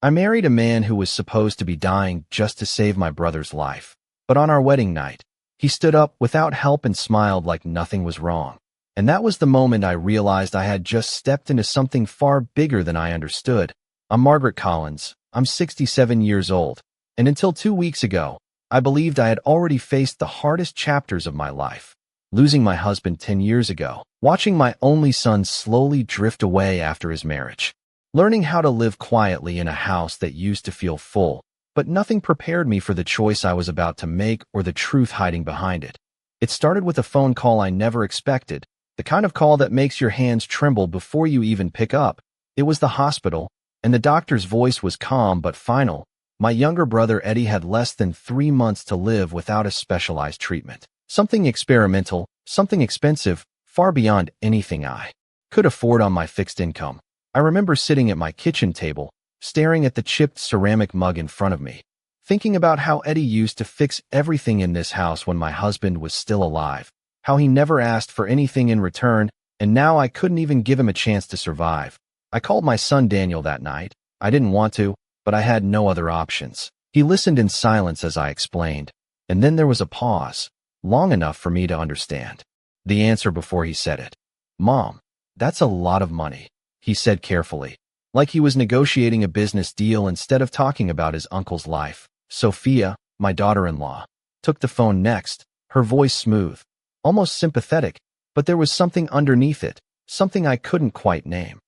I married a man who was supposed to be dying just to save my brother's life. But on our wedding night, he stood up without help and smiled like nothing was wrong. And that was the moment I realized I had just stepped into something far bigger than I understood. I'm Margaret Collins. I'm 67 years old. And until 2 weeks ago, I believed I had already faced the hardest chapters of my life. Losing my husband 10 years ago, watching my only son slowly drift away after his marriage, learning how to live quietly in a house that used to feel full, but nothing prepared me for the choice I was about to make or the truth hiding behind it. It started with a phone call I never expected, the kind of call that makes your hands tremble before you even pick up. It was the hospital, and the doctor's voice was calm but final. My younger brother Eddie had less than 3 months to live without a specialized treatment. Something experimental, something expensive, far beyond anything I could afford on my fixed income. I remember sitting at my kitchen table, staring at the chipped ceramic mug in front of me, thinking about how Eddie used to fix everything in this house when my husband was still alive, how he never asked for anything in return, and now I couldn't even give him a chance to survive. I called my son Daniel that night. I didn't want to, but I had no other options. He listened in silence as I explained, and then there was a pause, long enough for me to understand the answer before he said it. "Mom, that's a lot of money," he said carefully, like he was negotiating a business deal instead of talking about his uncle's life. Sophia, my daughter-in-law, took the phone next, her voice smooth, almost sympathetic, but there was something underneath it, something I couldn't quite name.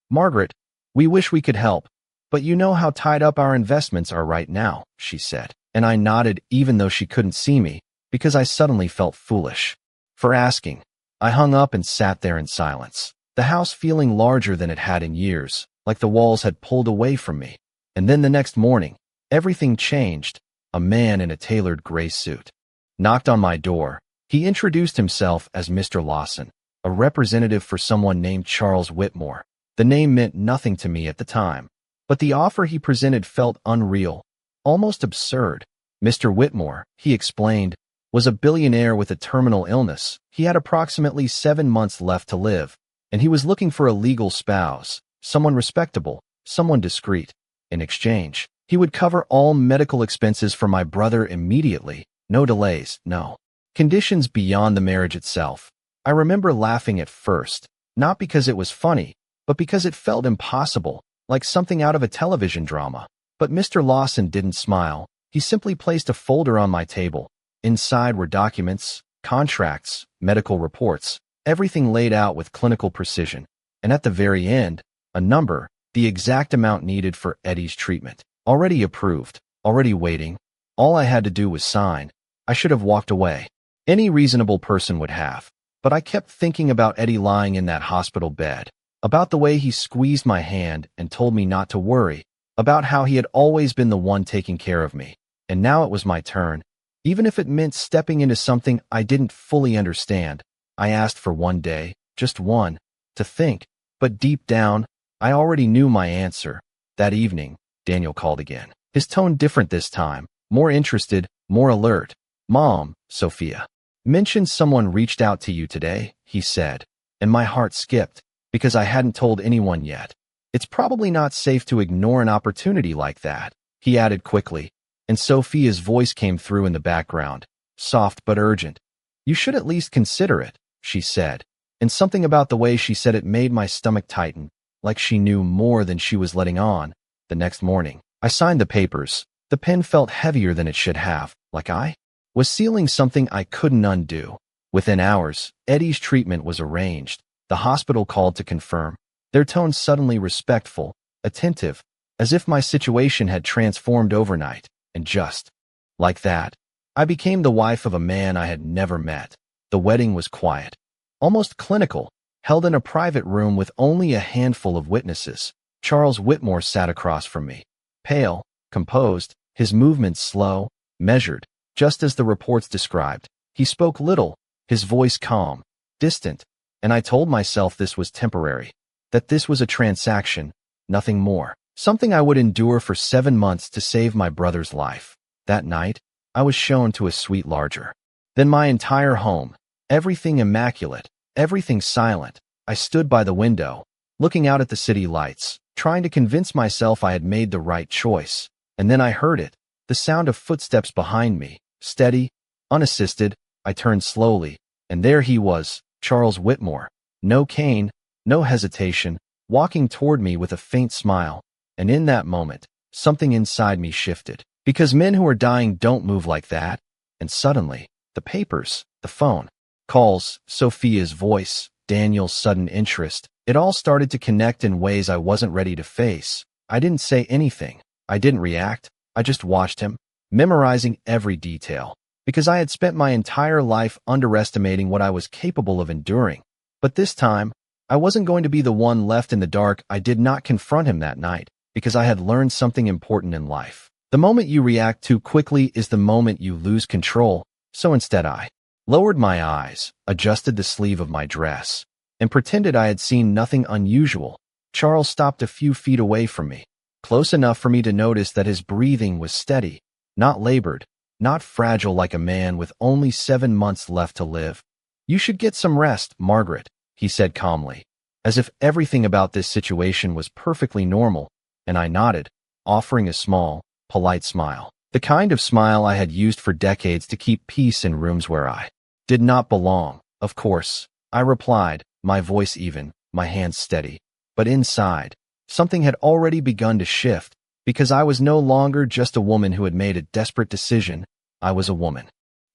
"Margaret, we wish we could help, but you know how tied up our investments are right now," she said, and I nodded even though she couldn't see me, because I suddenly felt foolish for asking. I hung up and sat there in silence, the house feeling larger than it had in years, like the walls had pulled away from me. And then the next morning, everything changed. A man in a tailored gray suit knocked on my door. He introduced himself as Mr. Lawson, a representative for someone named Charles Whitmore. The name meant nothing to me at the time, but the offer he presented felt unreal, almost absurd. Mr. Whitmore, he explained, was a billionaire with a terminal illness. He had approximately 7 months left to live, and he was looking for a legal spouse, someone respectable, someone discreet. In exchange, he would cover all medical expenses for my brother immediately, no delays, no conditions beyond the marriage itself. I remember laughing at first, not because it was funny, but because it felt impossible, like something out of a television drama. But Mr. Lawson didn't smile. He simply placed a folder on my table. Inside were documents, contracts, medical reports, everything laid out with clinical precision. And at the very end, a number, the exact amount needed for Eddie's treatment. Already approved, already waiting. All I had to do was sign. I should have walked away. Any reasonable person would have. But I kept thinking about Eddie lying in that hospital bed, about the way he squeezed my hand and told me not to worry, about how he had always been the one taking care of me. And now it was my turn. Even if it meant stepping into something I didn't fully understand. I asked for one day, just one, to think. But deep down, I already knew my answer. That evening, Daniel called again. His tone different this time, more interested, more alert. "Mom," Sophia mentioned someone reached out to you today, he said, and my heart skipped, because I hadn't told anyone yet. "It's probably not safe to ignore an opportunity like that," he added quickly, and Sophia's voice came through in the background, soft but urgent. "You should at least consider it," she said, and something about the way she said it made my stomach tighten, like she knew more than she was letting on. The next morning, I signed the papers. The pen felt heavier than it should have, like I was sealing something I couldn't undo. Within hours, Eddie's treatment was arranged. The hospital called to confirm, their tone suddenly respectful, attentive, as if my situation had transformed overnight. And just like that, I became the wife of a man I had never met. The wedding was quiet, almost clinical, held in a private room with only a handful of witnesses. Charles Whitmore sat across from me, pale, composed, his movements slow, measured, just as the reports described. He spoke little, his voice calm, distant, and I told myself this was temporary, that this was a transaction, nothing more, something I would endure for 7 months to save my brother's life. That night, I was shown to a suite larger than my entire home, everything immaculate, everything silent. I stood by the window, looking out at the city lights, trying to convince myself I had made the right choice. And then I heard it, the sound of footsteps behind me, steady, unassisted. I turned slowly, and there he was, Charles Whitmore. No cane, no hesitation, walking toward me with a faint smile. And in that moment, something inside me shifted. Because men who are dying don't move like that. And suddenly, the papers, the phone, calls, Sophia's voice, Daniel's sudden interest, it all started to connect in ways I wasn't ready to face. I didn't say anything. I didn't react. I just watched him, memorizing every detail. Because I had spent my entire life underestimating what I was capable of enduring. But this time, I wasn't going to be the one left in the dark. I did not confront him that night, because I had learned something important in life. The moment you react too quickly is the moment you lose control. So instead I lowered my eyes, adjusted the sleeve of my dress, and pretended I had seen nothing unusual. Charles stopped a few feet away from me, close enough for me to notice that his breathing was steady, not labored, not fragile like a man with only 7 months left to live. "You should get some rest, Margaret," he said calmly, as if everything about this situation was perfectly normal, and I nodded, offering a small, polite smile. The kind of smile I had used for decades to keep peace in rooms where I did not belong. "Of course," I replied, my voice even, my hands steady. But inside, something had already begun to shift, because I was no longer just a woman who had made a desperate decision. I was a woman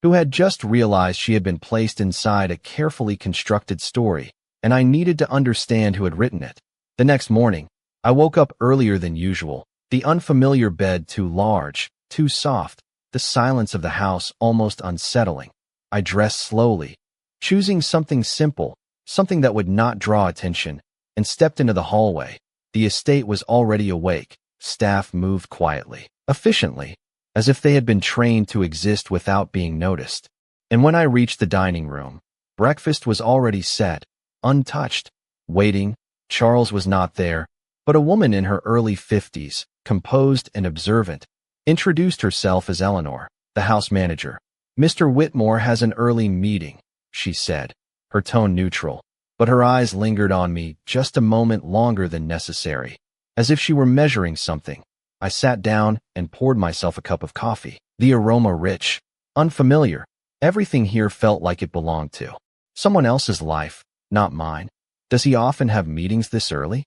who had just realized she had been placed inside a carefully constructed story, and I needed to understand who had written it. The next morning, I woke up earlier than usual, the unfamiliar bed too large, too soft, the silence of the house almost unsettling. I dressed slowly, choosing something simple, something that would not draw attention, and stepped into the hallway. The estate was already awake. Staff moved quietly, efficiently, as if they had been trained to exist without being noticed. And when I reached the dining room, breakfast was already set, untouched, waiting. Charles was not there, but a woman in her early 50s, composed and observant, introduced herself as Eleanor, the house manager. "Mr. Whitmore has an early meeting," she said, her tone neutral, but her eyes lingered on me just a moment longer than necessary, as if she were measuring something. I sat down and poured myself a cup of coffee. The aroma rich, unfamiliar. Everything here felt like it belonged to someone else's life, not mine. "Does he often have meetings this early?"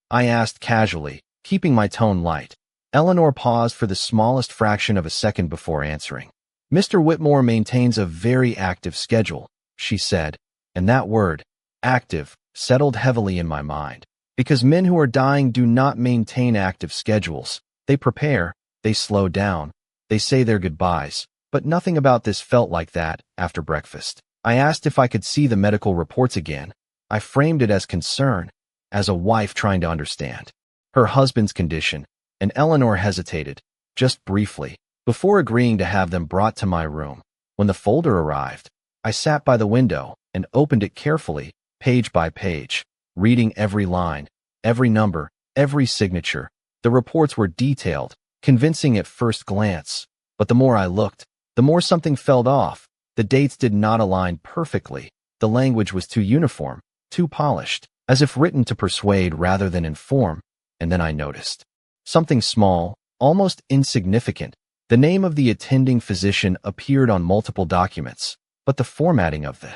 I asked casually, keeping my tone light. Eleanor paused for the smallest fraction of a second before answering. "Mr. Whitmore maintains a very active schedule," she said, and that word, active, settled heavily in my mind. Because men who are dying do not maintain active schedules. They prepare, they slow down, they say their goodbyes, but nothing about this felt like that. After breakfast, I asked if I could see the medical reports again. I framed it as concern, as a wife trying to understand her husband's condition, and Eleanor hesitated, just briefly, before agreeing to have them brought to my room. When the folder arrived, I sat by the window and opened it carefully, page by page, reading every line, every number, every signature. The reports were detailed, convincing at first glance, but the more I looked, the more something fell off. The dates did not align perfectly. The language was too uniform, too polished, as if written to persuade rather than inform. And then I noticed something small, almost insignificant. The name of the attending physician appeared on multiple documents, but the formatting of the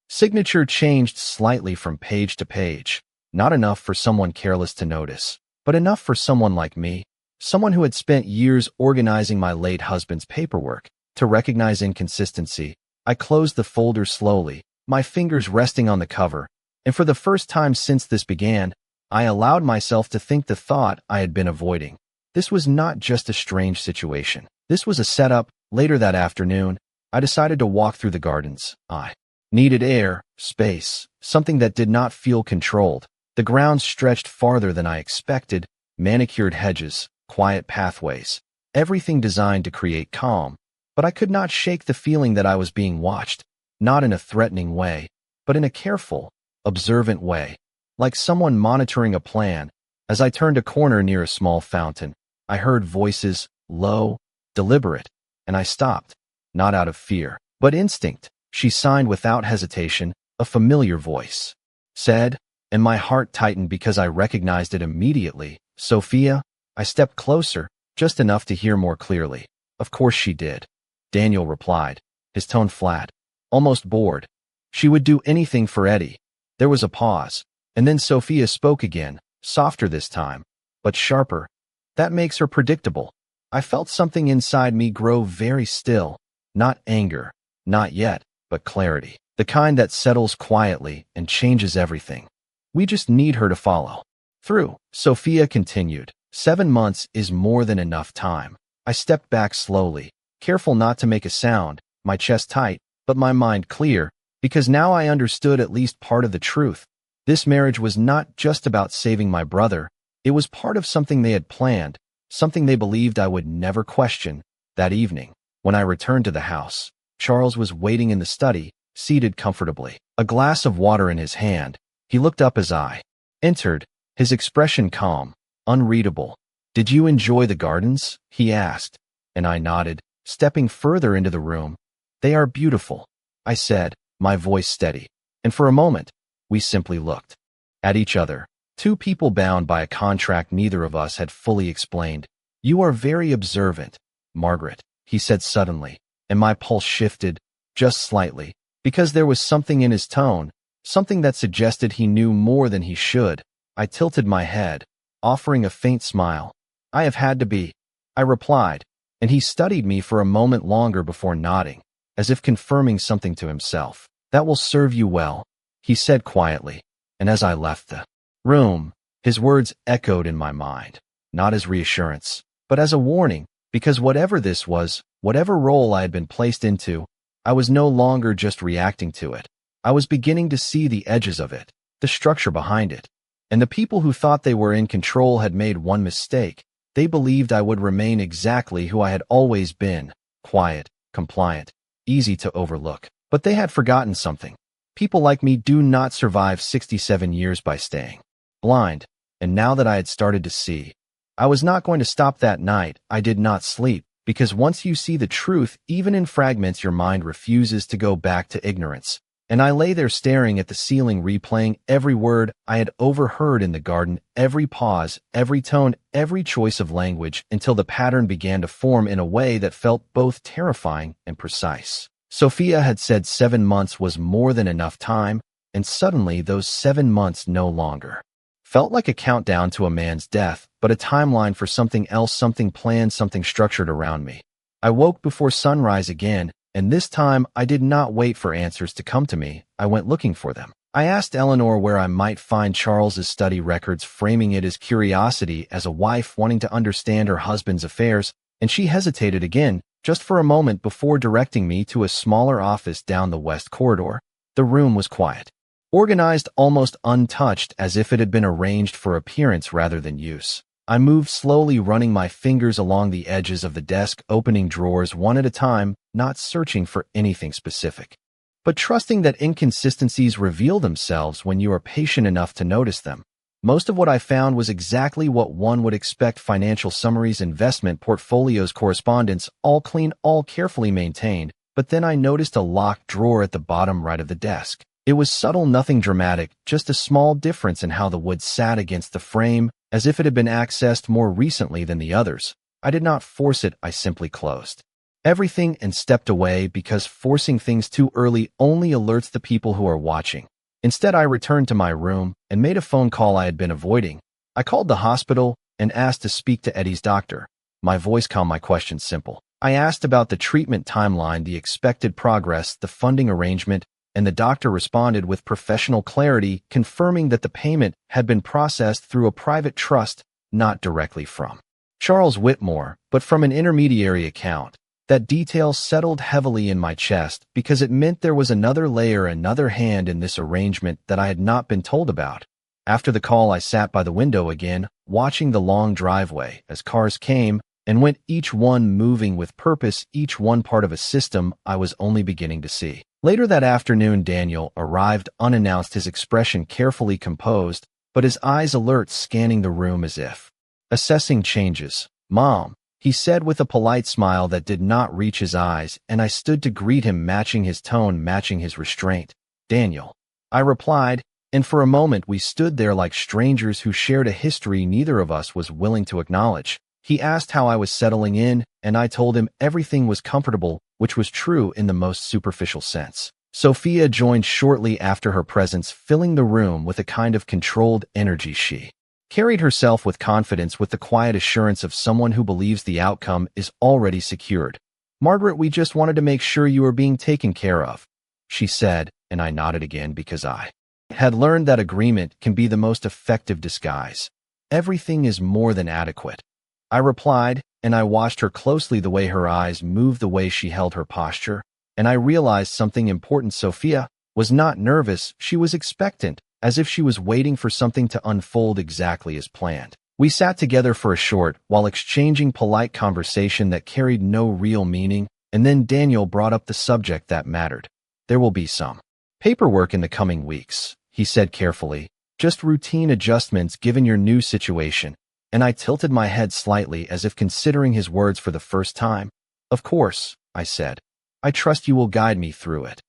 signature changed slightly from page to page. Not enough for someone careless to notice, but enough for someone like me, someone who had spent years organizing my late husband's paperwork, to recognize inconsistency. I closed the folder slowly, my fingers resting on the cover, and for the first time since this began, I allowed myself to think the thought I had been avoiding. This was not just a strange situation. This was a setup. Later that afternoon, I decided to walk through the gardens. I needed air, space, something that did not feel controlled. The grounds stretched farther than I expected, manicured hedges, quiet pathways, everything designed to create calm. But I could not shake the feeling that I was being watched, not in a threatening way, but in a careful, observant way, like someone monitoring a plan. As I turned a corner near a small fountain, I heard voices, low, deliberate, and I stopped, not out of fear, but instinct. She signed without hesitation, a familiar voice said, and my heart tightened because I recognized it immediately. Sophia? I stepped closer, just enough to hear more clearly. Of course she did. Daniel replied, his tone flat, almost bored. She would do anything for Eddie. There was a pause, and then Sophia spoke again, softer this time, but sharper. That makes her predictable. I felt something inside me grow very still. Not anger, not yet, but clarity. The kind that settles quietly and changes everything. We just need her to follow through. Sophia continued. 7 months is more than enough time. I stepped back slowly, careful not to make a sound, my chest tight, but my mind clear, because now I understood at least part of the truth. This marriage was not just about saving my brother. It was part of something they had planned, something they believed I would never question. That evening, when I returned to the house, Charles was waiting in the study, seated comfortably, a glass of water in his hand. He looked up as I entered, his expression calm, unreadable. "Did you enjoy the gardens?" he asked, and I nodded, stepping further into the room. "They are beautiful," I said, my voice steady, and for a moment, we simply looked at each other. Two people bound by a contract neither of us had fully explained. "You are very observant, Margaret," he said suddenly, and my pulse shifted, just slightly, because there was something in his tone, something that suggested he knew more than he should. I tilted my head, offering a faint smile. "I have had to be," I replied, and he studied me for a moment longer before nodding, as if confirming something to himself. "That will serve you well," he said quietly, and as I left the room, his words echoed in my mind, not as reassurance, but as a warning, because whatever this was, whatever role I had been placed into, I was no longer just reacting to it. I was beginning to see the edges of it, the structure behind it. And the people who thought they were in control had made one mistake. They believed I would remain exactly who I had always been, quiet, compliant, easy to overlook. But they had forgotten something. People like me do not survive 67 years by staying blind. And now that I had started to see, I was not going to stop. That night, I did not sleep, because once you see the truth, even in fragments, your mind refuses to go back to ignorance. And I lay there staring at the ceiling, replaying every word I had overheard in the garden, every pause, every tone, every choice of language, until the pattern began to form in a way that felt both terrifying and precise. Sophia had said 7 months was more than enough time, and suddenly those 7 months no longer felt like a countdown to a man's death, but a timeline for something else, something planned, something structured around me. I woke before sunrise again, and this time I did not wait for answers to come to me. I went looking for them. I asked Eleanor where I might find Charles's study records, framing it as curiosity, as a wife wanting to understand her husband's affairs, and she hesitated again, just for a moment, before directing me to a smaller office down the west corridor. The room was quiet, organized, almost untouched, as if it had been arranged for appearance rather than use. I moved slowly, running my fingers along the edges of the desk, opening drawers one at a time, not searching for anything specific, but trusting that inconsistencies reveal themselves when you are patient enough to notice them. Most of what I found was exactly what one would expect: financial summaries, investment portfolios, correspondence, all clean, all carefully maintained. But then I noticed a locked drawer at the bottom right of the desk. It was subtle, nothing dramatic, just a small difference in how the wood sat against the frame, as if it had been accessed more recently than the others. I did not force it, I simply closed everything and stepped away, because forcing things too early only alerts the people who are watching. Instead, I returned to my room and made a phone call I had been avoiding. I called the hospital and asked to speak to Eddie's doctor. My voice calm, my questions simple. I asked about the treatment timeline, the expected progress, the funding arrangement, and the doctor responded with professional clarity, confirming that the payment had been processed through a private trust, not directly from Charles Whitmore, but from an intermediary account. That detail settled heavily in my chest, because it meant there was another layer, another hand in this arrangement that I had not been told about. After the call, I sat by the window again, watching the long driveway as cars came and went, each one moving with purpose, each one part of a system I was only beginning to see. Later that afternoon, Daniel arrived unannounced, his expression carefully composed, but his eyes alert, scanning the room as if assessing changes. "Mom," he said with a polite smile that did not reach his eyes, and I stood to greet him, matching his tone, matching his restraint. "Daniel," I replied, And for a moment we stood there like strangers who shared a history neither of us was willing to acknowledge. He asked how I was settling in, and I told him everything was comfortable, which was true in the most superficial sense. Sophia joined shortly after, her presence filling the room with a kind of controlled energy. She carried herself with confidence, with the quiet assurance of someone who believes the outcome is already secured. "Margaret, we just wanted to make sure you were being taken care of," she said, and I nodded again because I had learned that agreement can be the most effective disguise. "Everything is more than adequate," I replied, and I watched her closely, the way her eyes moved, the way she held her posture, and I realized something important. Sophia was not nervous, she was expectant, as if she was waiting for something to unfold exactly as planned. We sat together for a short while, exchanging polite conversation that carried no real meaning, and then Daniel brought up the subject that mattered. "There will be some paperwork in the coming weeks," he said carefully. "Just routine adjustments given your new situation." And I tilted my head slightly as if considering his words for the first time. "Of course," I said. "I trust you will guide me through it."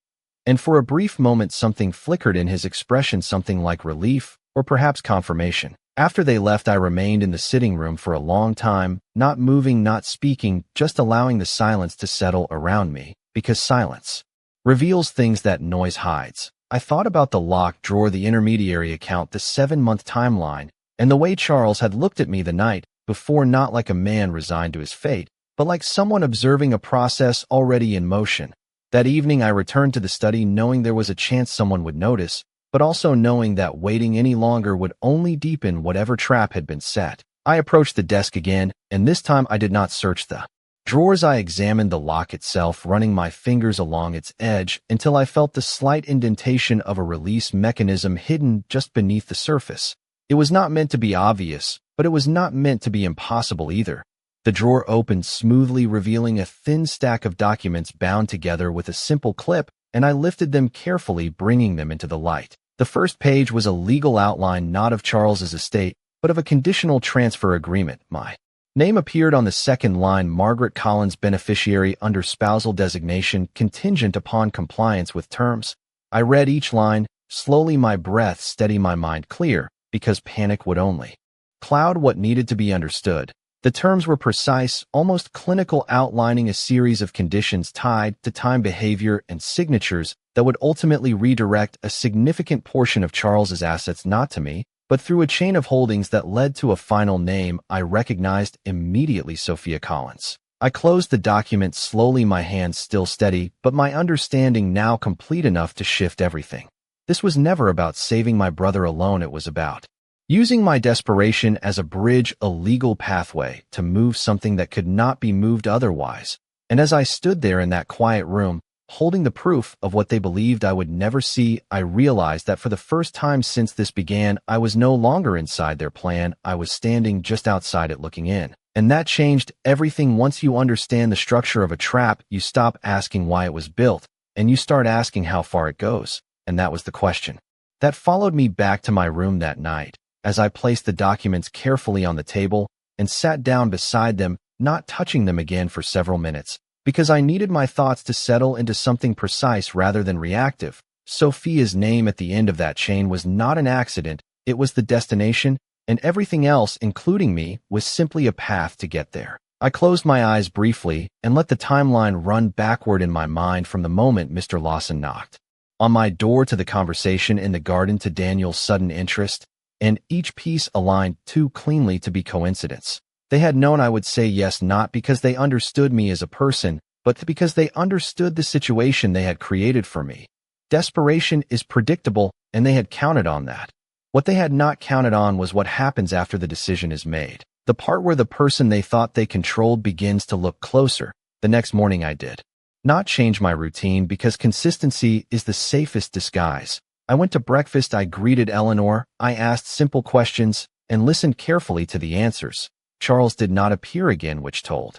And for a brief moment something flickered in his expression, something like relief, or perhaps confirmation. After they left, I remained in the sitting room for a long time, not moving, not speaking, just allowing the silence to settle around me, because silence reveals things that noise hides. I thought about the locked drawer, the intermediary account, the 7-month timeline, and the way Charles had looked at me the night before, not like a man resigned to his fate, but like someone observing a process already in motion. That evening I returned to the study, knowing there was a chance someone would notice, but also knowing that waiting any longer would only deepen whatever trap had been set. I approached the desk again, and this time I did not search the drawers. I examined the lock itself, running my fingers along its edge until I felt the slight indentation of a release mechanism hidden just beneath the surface. It was not meant to be obvious, but it was not meant to be impossible either. The drawer opened smoothly, revealing a thin stack of documents bound together with a simple clip, and I lifted them carefully, bringing them into the light. The first page was a legal outline, not of Charles's estate, but of a conditional transfer agreement. My name appeared on the second line: Margaret Collins, beneficiary under spousal designation, contingent upon compliance with terms. I read each line, slowly, my breath steady, my mind clear, because panic would only cloud what needed to be understood. The terms were precise, almost clinical, outlining a series of conditions tied to time, behavior, and signatures that would ultimately redirect a significant portion of Charles's assets not to me, but through a chain of holdings that led to a final name I recognized immediately: Sophia Collins. I closed the document slowly, my hands still steady, but my understanding now complete enough to shift everything. This was never about saving my brother alone, it was about using my desperation as a bridge, a legal pathway to move something that could not be moved otherwise. And as I stood there in that quiet room, holding the proof of what they believed I would never see, I realized that for the first time since this began, I was no longer inside their plan, I was standing just outside it, looking in. And that changed everything. Once you understand the structure of a trap, you stop asking why it was built, and you start asking how far it goes. And that was the question that followed me back to my room that night, as I placed the documents carefully on the table and sat down beside them, not touching them again for several minutes, because I needed my thoughts to settle into something precise rather than reactive. Sophia's name at the end of that chain was not an accident, it was the destination, and everything else, including me, was simply a path to get there. I closed my eyes briefly and let the timeline run backward in my mind, from the moment Mr. Lawson knocked on my door to the conversation in the garden to Daniel's sudden interest, and each piece aligned too cleanly to be coincidence. They had known I would say yes, not because they understood me as a person, but because they understood the situation they had created for me. Desperation is predictable, and they had counted on that. What they had not counted on was what happens after the decision is made. The part where the person they thought they controlled begins to look closer. The next morning I did not change my routine, because consistency is the safest disguise. I went to breakfast, I greeted Eleanor, I asked simple questions, and listened carefully to the answers. Charles did not appear again, which told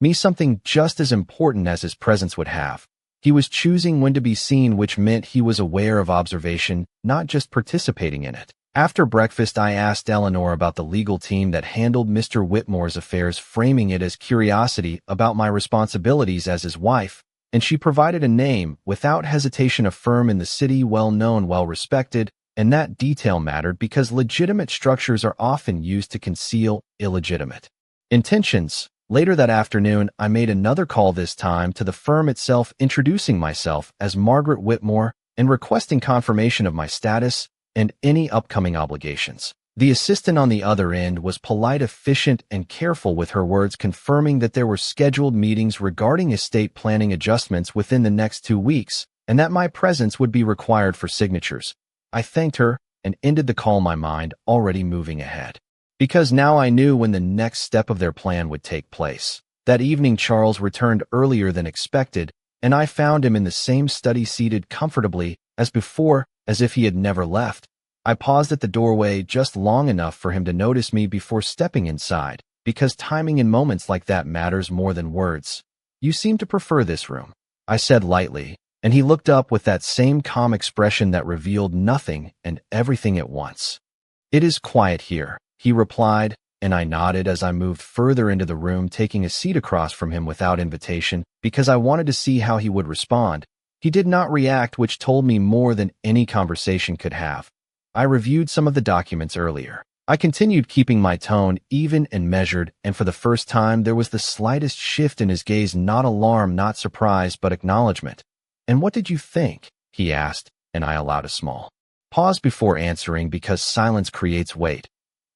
me something just as important as his presence would have. He was choosing when to be seen, which meant he was aware of observation, not just participating in it. After breakfast, I asked Eleanor about the legal team that handled Mr. Whitmore's affairs, framing it as curiosity about my responsibilities as his wife, and she provided a name without hesitation, a firm in the city, well known, well respected, and that detail mattered because legitimate structures are often used to conceal illegitimate intentions. Later that afternoon, I made another call, this time to the firm itself, introducing myself as Margaret Whitmore and requesting confirmation of my status and any upcoming obligations. The assistant on the other end was polite, efficient, and careful with her words, confirming that there were scheduled meetings regarding estate planning adjustments within the next 2 weeks, and that my presence would be required for signatures. I thanked her and ended the call, my mind already moving ahead, because now I knew when the next step of their plan would take place. That evening, Charles returned earlier than expected, and I found him in the same study, seated comfortably as before, as if he had never left. I paused at the doorway just long enough for him to notice me before stepping inside, because timing in moments like that matters more than words. "You seem to prefer this room," I said lightly, and he looked up with that same calm expression that revealed nothing and everything at once. "It is quiet here," he replied, and I nodded as I moved further into the room, taking a seat across from him without invitation, because I wanted to see how he would respond. He did not react, which told me more than any conversation could have. I reviewed some of the documents earlier. I continued, keeping my tone even and measured, and for the first time there was the slightest shift in his gaze, not alarm, not surprise, but acknowledgement. "And what did you think?" he asked, and I allowed a small pause before answering, because silence creates weight.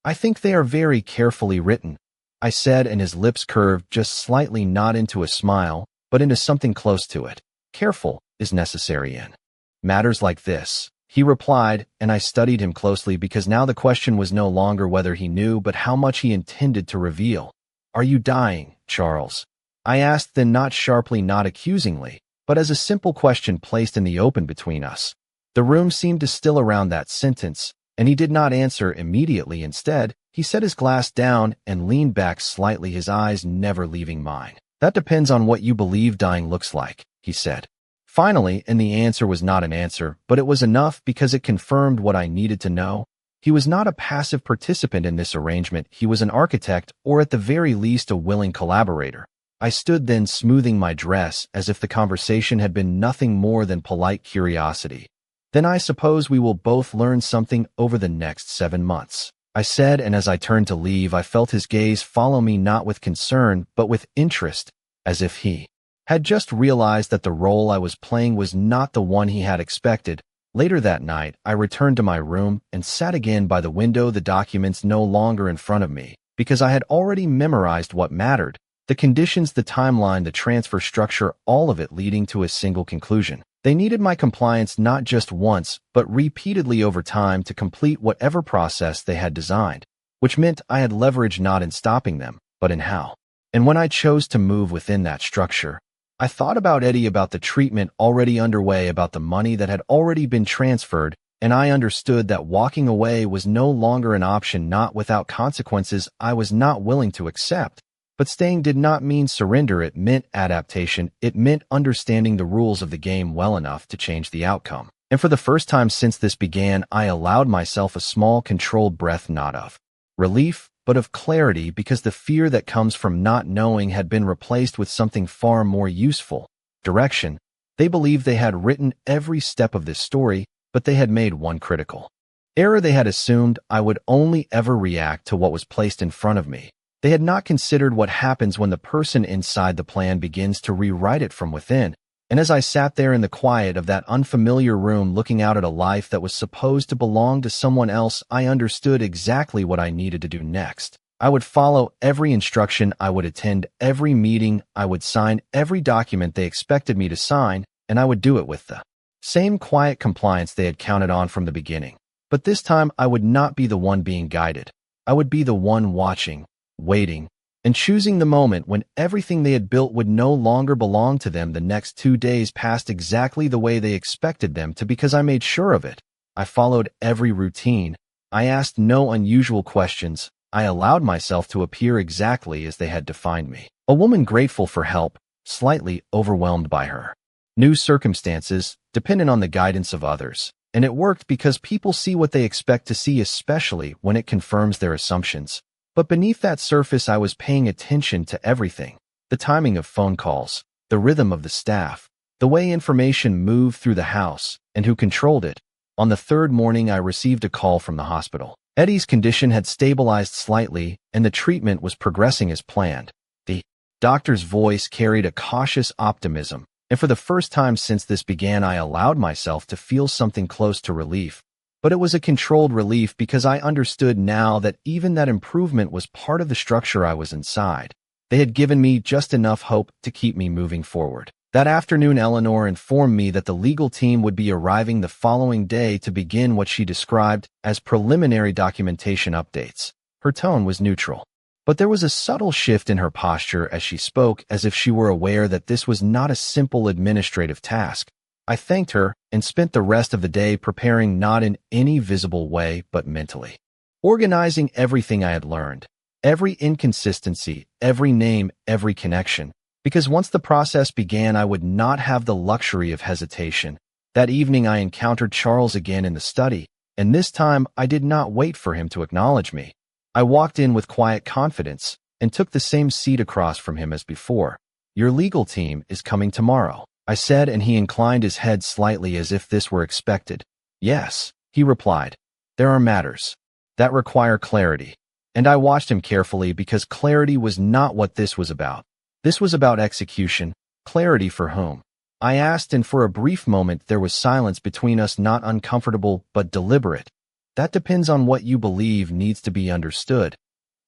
"I think they are very carefully written," I said, and his lips curved just slightly, not into a smile, but into something close to it. "Careful is necessary in matters like this," he replied, and I studied him closely, because now the question was no longer whether he knew, but how much he intended to reveal. "Are you dying, Charles?" I asked, then not sharply, not accusingly, but as a simple question placed in the open between us. The room seemed to still around that sentence, and he did not answer immediately. Instead, he set his glass down and leaned back slightly, his eyes never leaving mine. "That depends on what you believe dying looks like," he said. Finally, and the answer was not an answer, but it was enough, because it confirmed what I needed to know. He was not a passive participant in this arrangement. He was an architect, or at the very least a willing collaborator. I stood then, smoothing my dress, as if the conversation had been nothing more than polite curiosity. "Then I suppose we will both learn something over the next 7 months," I said, and as I turned to leave, I felt his gaze follow me, not with concern, but with interest, as if he had just realized that the role I was playing was not the one he had expected. Later that night, I returned to my room and sat again by the window, the documents no longer in front of me, because I had already memorized what mattered: the conditions, the timeline, the transfer structure, all of it leading to a single conclusion. They needed my compliance, not just once, but repeatedly over time, to complete whatever process they had designed, which meant I had leverage not in stopping them, but in how. And when I chose to move within that structure, I thought about Eddie, about the treatment already underway, about the money that had already been transferred, and I understood that walking away was no longer an option, not without consequences I was not willing to accept. But staying did not mean surrender. It meant adaptation. It meant understanding the rules of the game well enough to change the outcome. And for the first time since this began, I allowed myself a small, controlled breath, not of relief, but of clarity, because the fear that comes from not knowing had been replaced with something far more useful: direction. They believed they had written every step of this story, but they had made one critical error. They had assumed I would only ever react to what was placed in front of me. They had not considered what happens when the person inside the plan begins to rewrite it from within. And as I sat there in the quiet of that unfamiliar room, looking out at a life that was supposed to belong to someone else, I understood exactly what I needed to do next. I would follow every instruction. I would attend every meeting. I would sign every document they expected me to sign, and I would do it with the same quiet compliance they had counted on from the beginning. But this time, I would not be the one being guided. I would be the one watching, waiting, and choosing the moment when everything they had built would no longer belong to them. The next 2 days passed exactly the way they expected them to, because I made sure of it. I followed every routine. I asked no unusual questions. I allowed myself to appear exactly as they had defined me: a woman grateful for help, slightly overwhelmed by her new circumstances, dependent on the guidance of others. And it worked, because people see what they expect to see, especially when it confirms their assumptions. But beneath that surface, I was paying attention to everything: the timing of phone calls, the rhythm of the staff, the way information moved through the house, and who controlled it. On the third morning, I received a call from the hospital. Eddie's condition had stabilized slightly, and the treatment was progressing as planned. The doctor's voice carried a cautious optimism, and for the first time since this began, I allowed myself to feel something close to relief. But it was a controlled relief because I understood now that even that improvement was part of the structure I was inside. They had given me just enough hope to keep me moving forward. That afternoon, Eleanor informed me that the legal team would be arriving the following day to begin what she described as preliminary documentation updates. Her tone was neutral, but there was a subtle shift in her posture as she spoke, as if she were aware that this was not a simple administrative task. I thanked her and spent the rest of the day preparing, not in any visible way, but mentally. Organizing everything I had learned, every inconsistency, every name, every connection. Because once the process began, I would not have the luxury of hesitation. That evening, I encountered Charles again in the study, and this time I did not wait for him to acknowledge me. I walked in with quiet confidence and took the same seat across from him as before. "Your legal team is coming tomorrow," I said, and he inclined his head slightly as if this were expected. "Yes," he replied. "There are matters that require clarity." And I watched him carefully because clarity was not what this was about. This was about execution. Clarity for whom? I asked, and for a brief moment there was silence between us, not uncomfortable but deliberate. "That depends on what you believe needs to be understood,"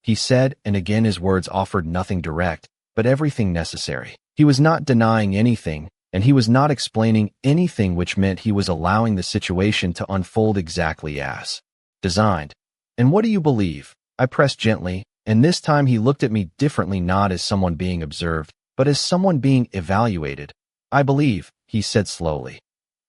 he said, and again his words offered nothing direct, but everything necessary. He was not denying anything, and he was not explaining anything, which meant he was allowing the situation to unfold exactly as designed. "And what do you believe?" I pressed gently, and this time he looked at me differently, not as someone being observed, but as someone being evaluated. "I believe," he said slowly,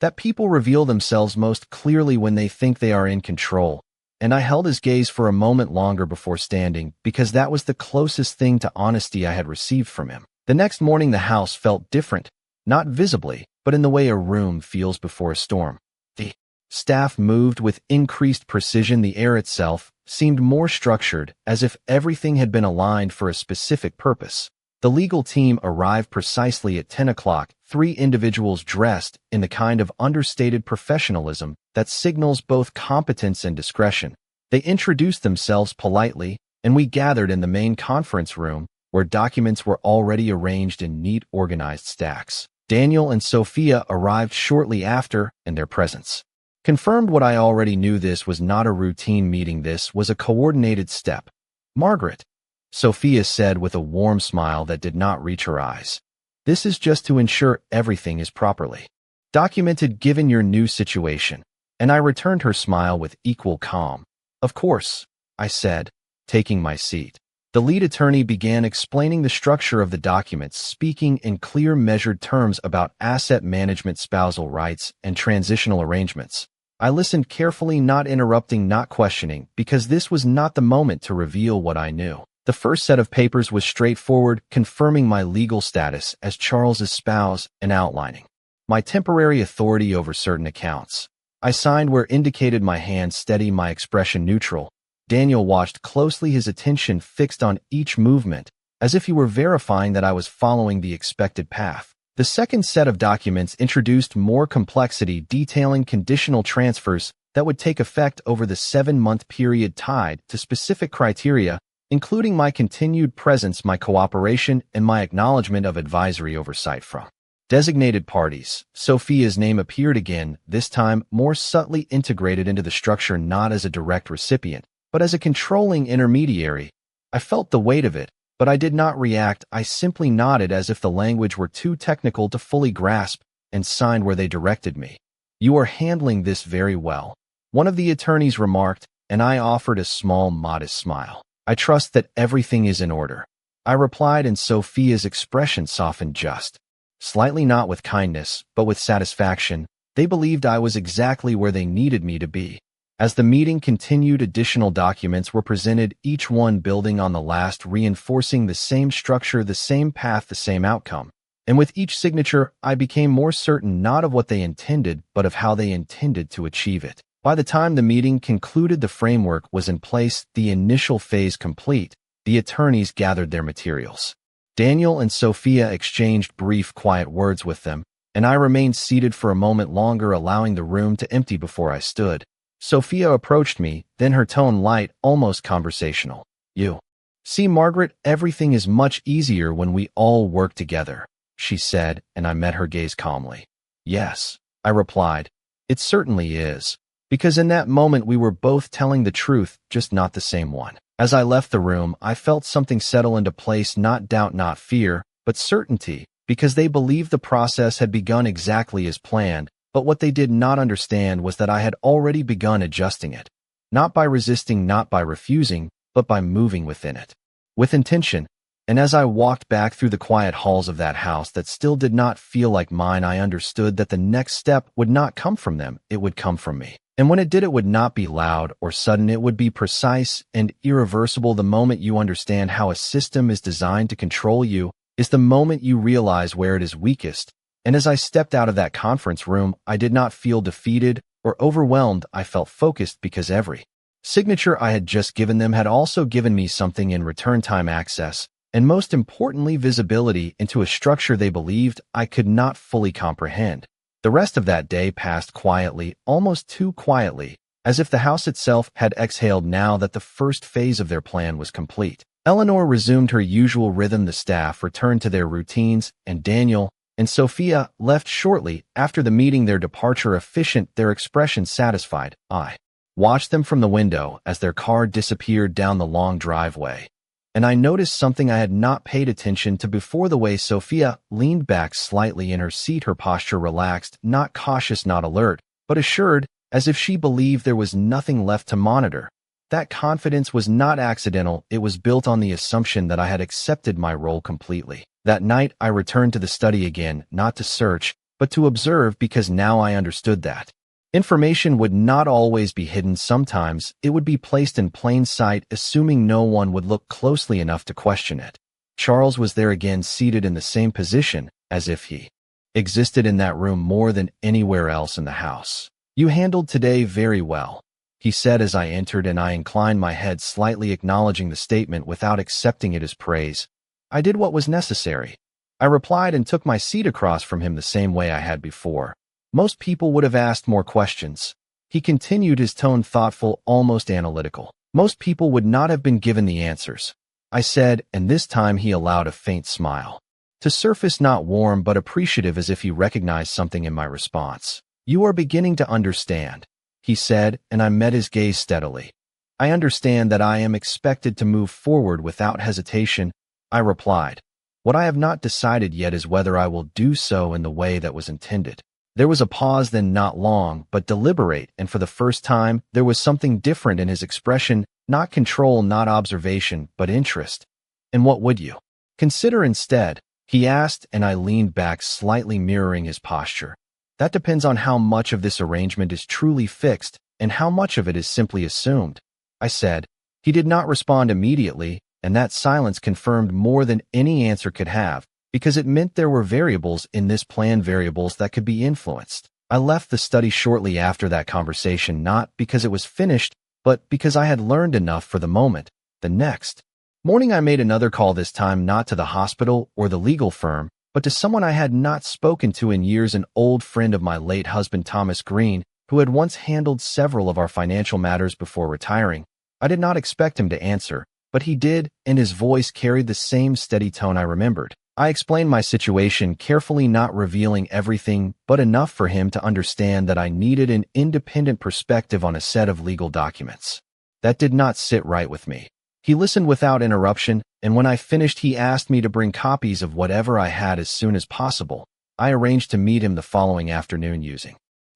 "that people reveal themselves most clearly when they think they are in control." And I held his gaze for a moment longer before standing, because that was the closest thing to honesty I had received from him. The next morning the house felt different, not visibly, but in the way a room feels before a storm. The staff moved with increased precision. The air itself seemed more structured, as if everything had been aligned for a specific purpose. The legal team arrived precisely at 10 o'clock, 3 individuals dressed in the kind of understated professionalism that signals both competence and discretion. They introduced themselves politely, and we gathered in the main conference room, where documents were already arranged in neat, organized stacks. Daniel and Sophia arrived shortly after, and their presence confirmed what I already knew. This was not a routine meeting. This was a coordinated step. "Margaret," Sophia said with a warm smile that did not reach her eyes, "this is just to ensure everything is properly documented given your new situation." And I returned her smile with equal calm. "Of course," I said, taking my seat. The lead attorney began explaining the structure of the documents, speaking in clear, measured terms about asset management, spousal rights, and transitional arrangements. I listened carefully, not interrupting, not questioning, because this was not the moment to reveal what I knew. The first set of papers was straightforward, confirming my legal status as Charles's spouse and outlining my temporary authority over certain accounts. I signed where indicated, my hand steady, my expression neutral. Daniel watched closely, his attention fixed on each movement, as if he were verifying that I was following the expected path. The second set of documents introduced more complexity, detailing conditional transfers that would take effect over the 7-month period, tied to specific criteria, including my continued presence, my cooperation, and my acknowledgement of advisory oversight from designated parties. Sophia's name appeared again, this time more subtly integrated into the structure, not as a direct recipient, but as a controlling intermediary. I felt the weight of it, but I did not react. I simply nodded as if the language were too technical to fully grasp, and signed where they directed me. "You are handling this very well," one of the attorneys remarked, and I offered a small, modest smile. "I trust that everything is in order," I replied, and Sophia's expression softened just slightly, not with kindness, but with satisfaction. They believed I was exactly where they needed me to be. As the meeting continued, additional documents were presented, each one building on the last, reinforcing the same structure, the same path, the same outcome. And with each signature, I became more certain not of what they intended, but of how they intended to achieve it. By the time the meeting concluded, the framework was in place, the initial phase complete. The attorneys gathered their materials. Daniel and Sophia exchanged brief, quiet words with them, and I remained seated for a moment longer, allowing the room to empty before I stood. Sophia approached me, then her tone light, almost conversational. "You see, Margaret, everything is much easier when we all work together," she said, and I met her gaze calmly. "Yes," I replied. "It certainly is." Because in that moment we were both telling the truth, just not the same one. As I left the room, I felt something settle into place, not doubt, not fear, but certainty, because they believed the process had begun exactly as planned, but what they did not understand was that I had already begun adjusting it. Not by resisting, not by refusing, but by moving within it. With intention. And as I walked back through the quiet halls of that house that still did not feel like mine, I understood that the next step would not come from them, it would come from me. And when it did, it would not be loud or sudden, it would be precise and irreversible. The moment you understand how a system is designed to control you is the moment you realize where it is weakest. And as I stepped out of that conference room, I did not feel defeated or overwhelmed. I felt focused, because every signature I had just given them had also given me something in return: time, access, and most importantly, visibility into a structure they believed I could not fully comprehend. The rest of that day passed quietly, almost too quietly, as if the house itself had exhaled now that the first phase of their plan was complete. Eleanor resumed her usual rhythm, the staff returned to their routines, and Daniel and Sophia left shortly after the meeting, their departure efficient, their expressions satisfied. I watched them from the window as their car disappeared down the long driveway. And I noticed something I had not paid attention to before: the way Sophia leaned back slightly in her seat, her posture relaxed, not cautious, not alert, but assured, as if she believed there was nothing left to monitor. That confidence was not accidental, it was built on the assumption that I had accepted my role completely. That night, I returned to the study again, not to search, but to observe, because now I understood that information would not always be hidden. Sometimes it would be placed in plain sight, assuming no one would look closely enough to question it. Charles was there again, seated in the same position, as if he existed in that room more than anywhere else in the house. "You handled today very well," he said as I entered, and I inclined my head slightly, acknowledging the statement without accepting it as praise. "I did what was necessary," I replied, and took my seat across from him the same way I had before. "Most people would have asked more questions," he continued, his tone thoughtful, almost analytical. "Most people would not have been given the answers," I said, and this time he allowed a faint smile to surface, not warm but appreciative, as if he recognized something in my response. "You are beginning to understand," he said, and I met his gaze steadily. "I understand that I am expected to move forward without hesitation," I replied. "What I have not decided yet is whether I will do so in the way that was intended." There was a pause, then, not long, but deliberate, and for the first time, there was something different in his expression, not control, not observation, but interest. "And what would you consider instead?" he asked, and I leaned back slightly, mirroring his posture. "That depends on how much of this arrangement is truly fixed, and how much of it is simply assumed," I said. He did not respond immediately, and that silence confirmed more than any answer could have, because it meant there were variables in this plan, variables that could be influenced. I left the study shortly after that conversation, not because it was finished, but because I had learned enough for the moment. The next morning I made another call, this time not to the hospital or the legal firm, but to someone I had not spoken to in years, an old friend of my late husband, Thomas Green, who had once handled several of our financial matters before retiring. I did not expect him to answer, but he did, and his voice carried the same steady tone I remembered. I explained my situation carefully, not revealing everything, but enough for him to understand that I needed an independent perspective on a set of legal documents. That did not sit right with me. He listened without interruption, and when I finished, he asked me to bring copies of whatever I had as soon as possible. I arranged to meet him the following afternoon using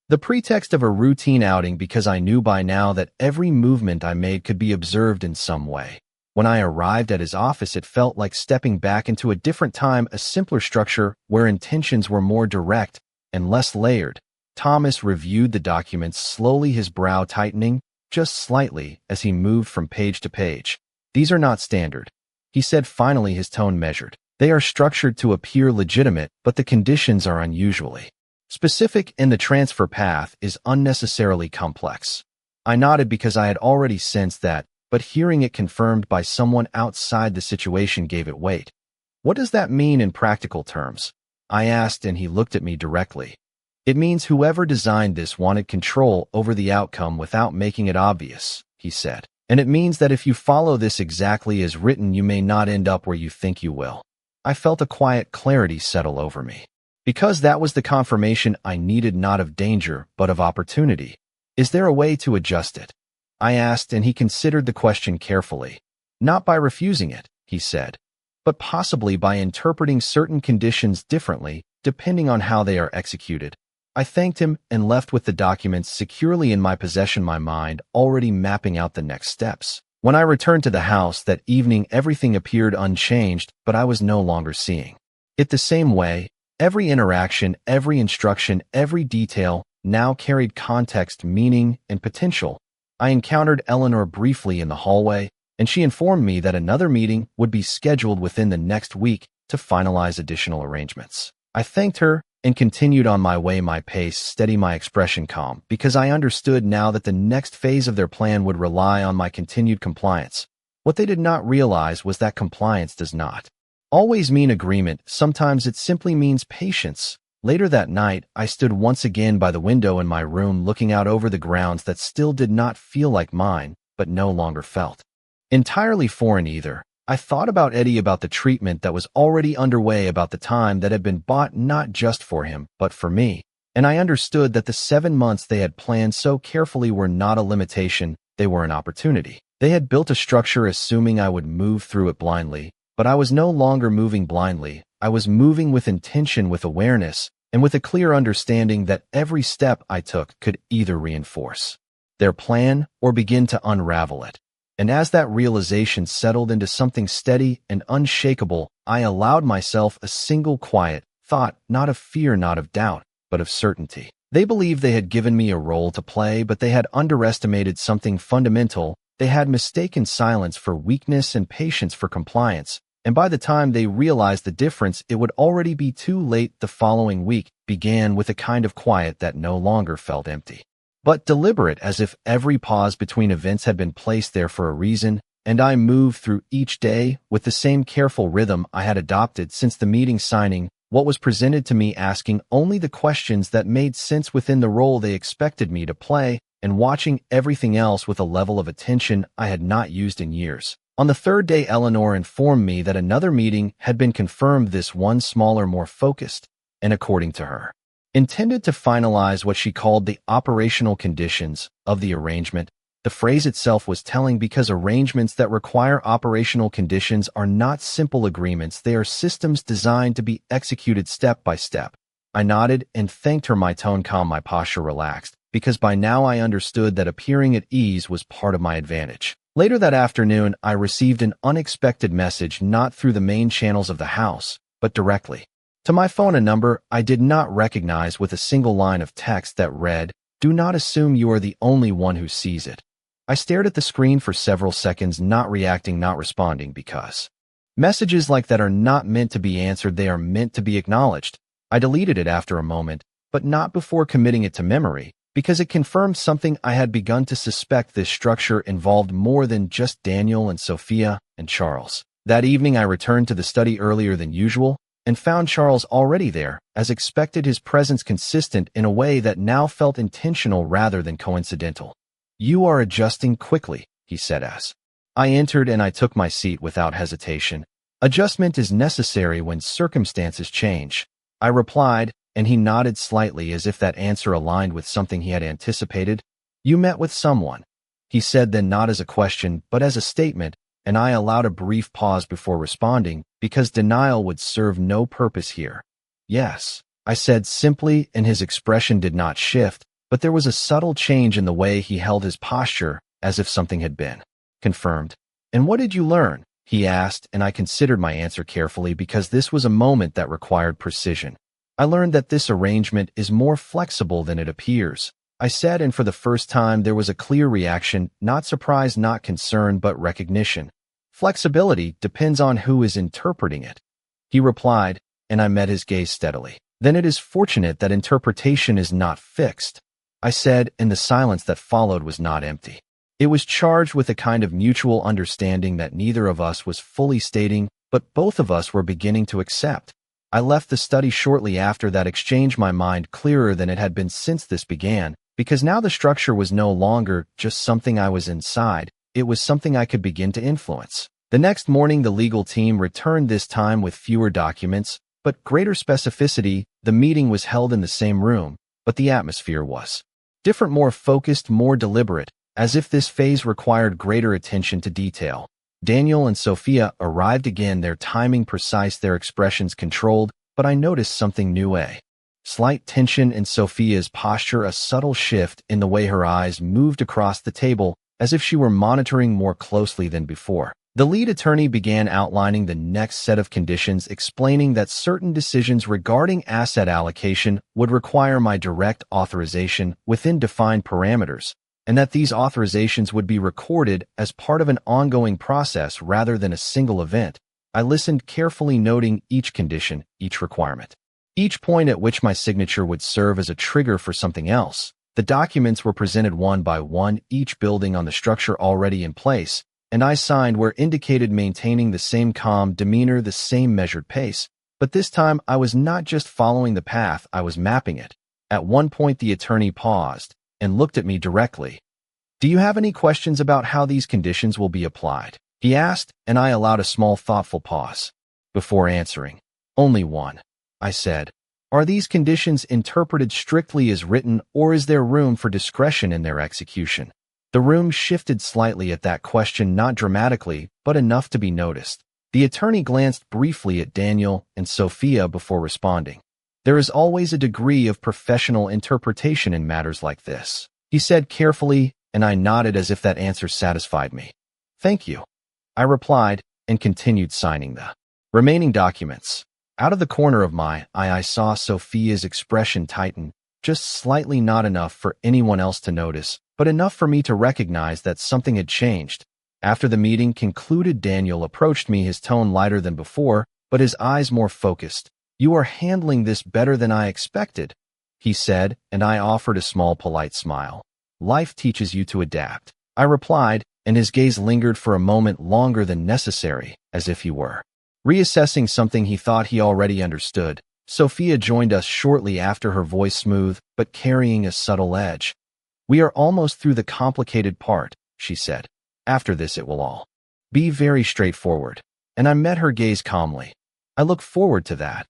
the pretext of a routine outing, because I knew by now that every movement I made could be observed in some way. When I arrived at his office, it felt like stepping back into a different time, a simpler structure where intentions were more direct and less layered. Thomas reviewed the documents slowly, his brow tightening just slightly as he moved from page to page. "These are not standard," he said finally, his tone measured. "They are structured to appear legitimate, but the conditions are unusually specific, and the transfer path is unnecessarily complex." I nodded because I had already sensed that, but hearing it confirmed by someone outside the situation gave it weight. "What does that mean in practical terms?" I asked, and he looked at me directly. It means whoever designed this wanted control over the outcome without making it obvious, he said. And it means that if you follow this exactly as written, you may not end up where you think you will. I felt a quiet clarity settle over me. Because that was the confirmation I needed, not of danger, but of opportunity. Is there a way to adjust it? I asked, and he considered the question carefully. Not by refusing it, he said, but possibly by interpreting certain conditions differently, depending on how they are executed. I thanked him and left with the documents securely in my possession, my mind already mapping out the next steps. When I returned to the house that evening, everything appeared unchanged, but I was no longer seeing it the same way. Every interaction, every instruction, every detail now carried context, meaning, and potential. I encountered Eleanor briefly in the hallway, and she informed me that another meeting would be scheduled within the next week to finalize additional arrangements. I thanked her and continued on my way, my pace steady, my expression calm, because I understood now that the next phase of their plan would rely on my continued compliance. What they did not realize was that compliance does not always mean agreement. Sometimes it simply means patience. Later that night, I stood once again by the window in my room, looking out over the grounds that still did not feel like mine, but no longer felt entirely foreign either. I thought about Eddie, about the treatment that was already underway, about the time that had been bought not just for him, but for me. And I understood that the 7 months they had planned so carefully were not a limitation, they were an opportunity. They had built a structure assuming I would move through it blindly, but I was no longer moving blindly. I was moving with intention, with awareness, and with a clear understanding that every step I took could either reinforce their plan or begin to unravel it. And as that realization settled into something steady and unshakable, I allowed myself a single quiet thought, not of fear, not of doubt, but of certainty. They believed they had given me a role to play, but they had underestimated something fundamental. They had mistaken silence for weakness and patience for compliance. And by the time they realized the difference, it would already be too late. The following week began with a kind of quiet that no longer felt empty, but deliberate, as if every pause between events had been placed there for a reason, and I moved through each day with the same careful rhythm I had adopted since the meeting, signing what was presented to me, asking only the questions that made sense within the role they expected me to play, and watching everything else with a level of attention I had not used in years. On the third day, Eleanor informed me that another meeting had been confirmed, this one smaller, more focused, and according to her, intended to finalize what she called the operational conditions of the arrangement. The phrase itself was telling, because arrangements that require operational conditions are not simple agreements. They are systems designed to be executed step by step. I nodded and thanked her, my tone calm, my posture relaxed, because by now I understood that appearing at ease was part of my advantage. Later that afternoon, I received an unexpected message, not through the main channels of the house, but directly to my phone, a number I did not recognize, with a single line of text that read, "Do not assume you are the only one who sees it." I stared at the screen for several seconds, not reacting, not responding, because messages like that are not meant to be answered, they are meant to be acknowledged. I deleted it after a moment, but not before committing it to memory, because it confirmed something I had begun to suspect. This structure involved more than just Daniel and Sophia and Charles. That evening, I returned to the study earlier than usual, and found Charles already there, as expected, his presence consistent in a way that now felt intentional rather than coincidental. "You are adjusting quickly," he said as I entered, and I took my seat without hesitation. "Adjustment is necessary when circumstances change," I replied, and he nodded slightly, as if that answer aligned with something he had anticipated. "You met with someone," he said, then not as a question, but as a statement, and I allowed a brief pause before responding, because denial would serve no purpose here. "Yes," I said simply, and his expression did not shift, but there was a subtle change in the way he held his posture, as if something had been confirmed. "And what did you learn?" he asked, and I considered my answer carefully, because this was a moment that required precision. "I learned that this arrangement is more flexible than it appears," I said, and for the first time there was a clear reaction, not surprise, not concern, but recognition. "Flexibility depends on who is interpreting it," he replied, and I met his gaze steadily. "Then it is fortunate that interpretation is not fixed," I said, and the silence that followed was not empty. It was charged with a kind of mutual understanding that neither of us was fully stating, but both of us were beginning to accept. I left the study shortly after that exchange, my mind clearer than it had been since this began, because now the structure was no longer just something I was inside, it was something I could begin to influence. The next morning, the legal team returned, this time with fewer documents, but greater specificity. The meeting was held in the same room, but the atmosphere was different, more focused, more deliberate, as if this phase required greater attention to detail. Daniel and Sophia arrived again, their timing precise, their expressions controlled, but I noticed something new. A slight tension in Sophia's posture, a subtle shift in the way her eyes moved across the table, as if she were monitoring more closely than before. The lead attorney began outlining the next set of conditions, explaining that certain decisions regarding asset allocation would require my direct authorization within defined parameters, and that these authorizations would be recorded as part of an ongoing process rather than a single event. I listened carefully, noting each condition, each requirement, each point at which my signature would serve as a trigger for something else. The documents were presented one by one, each building on the structure already in place, and I signed where indicated, maintaining the same calm demeanor, the same measured pace. But this time I was not just following the path, I was mapping it. At one point the attorney paused and looked at me directly. "Do you have any questions about how these conditions will be applied?" he asked, and I allowed a small thoughtful pause before answering. "Only one," I said. "Are these conditions interpreted strictly as written, or is there room for discretion in their execution?" The room shifted slightly at that question, not dramatically, but enough to be noticed. The attorney glanced briefly at Daniel and Sophia before responding. "There is always a degree of professional interpretation in matters like this," he said carefully, and I nodded as if that answer satisfied me. "Thank you," I replied, and continued signing the remaining documents. Out of the corner of my eye, I saw Sophia's expression tighten, just slightly, not enough for anyone else to notice, but enough for me to recognize that something had changed. After the meeting concluded, Daniel approached me, his tone lighter than before, but his eyes more focused. "You are handling this better than I expected," he said, and I offered a small, polite smile. "Life teaches you to adapt," I replied, and his gaze lingered for a moment, longer than necessary, as if he were reassessing something he thought he already understood. Sophia joined us shortly after, her voice smooth, but carrying a subtle edge. "We are almost through the complicated part," she said. "After this it will all be very straightforward." And I met her gaze calmly. "I look forward to that,"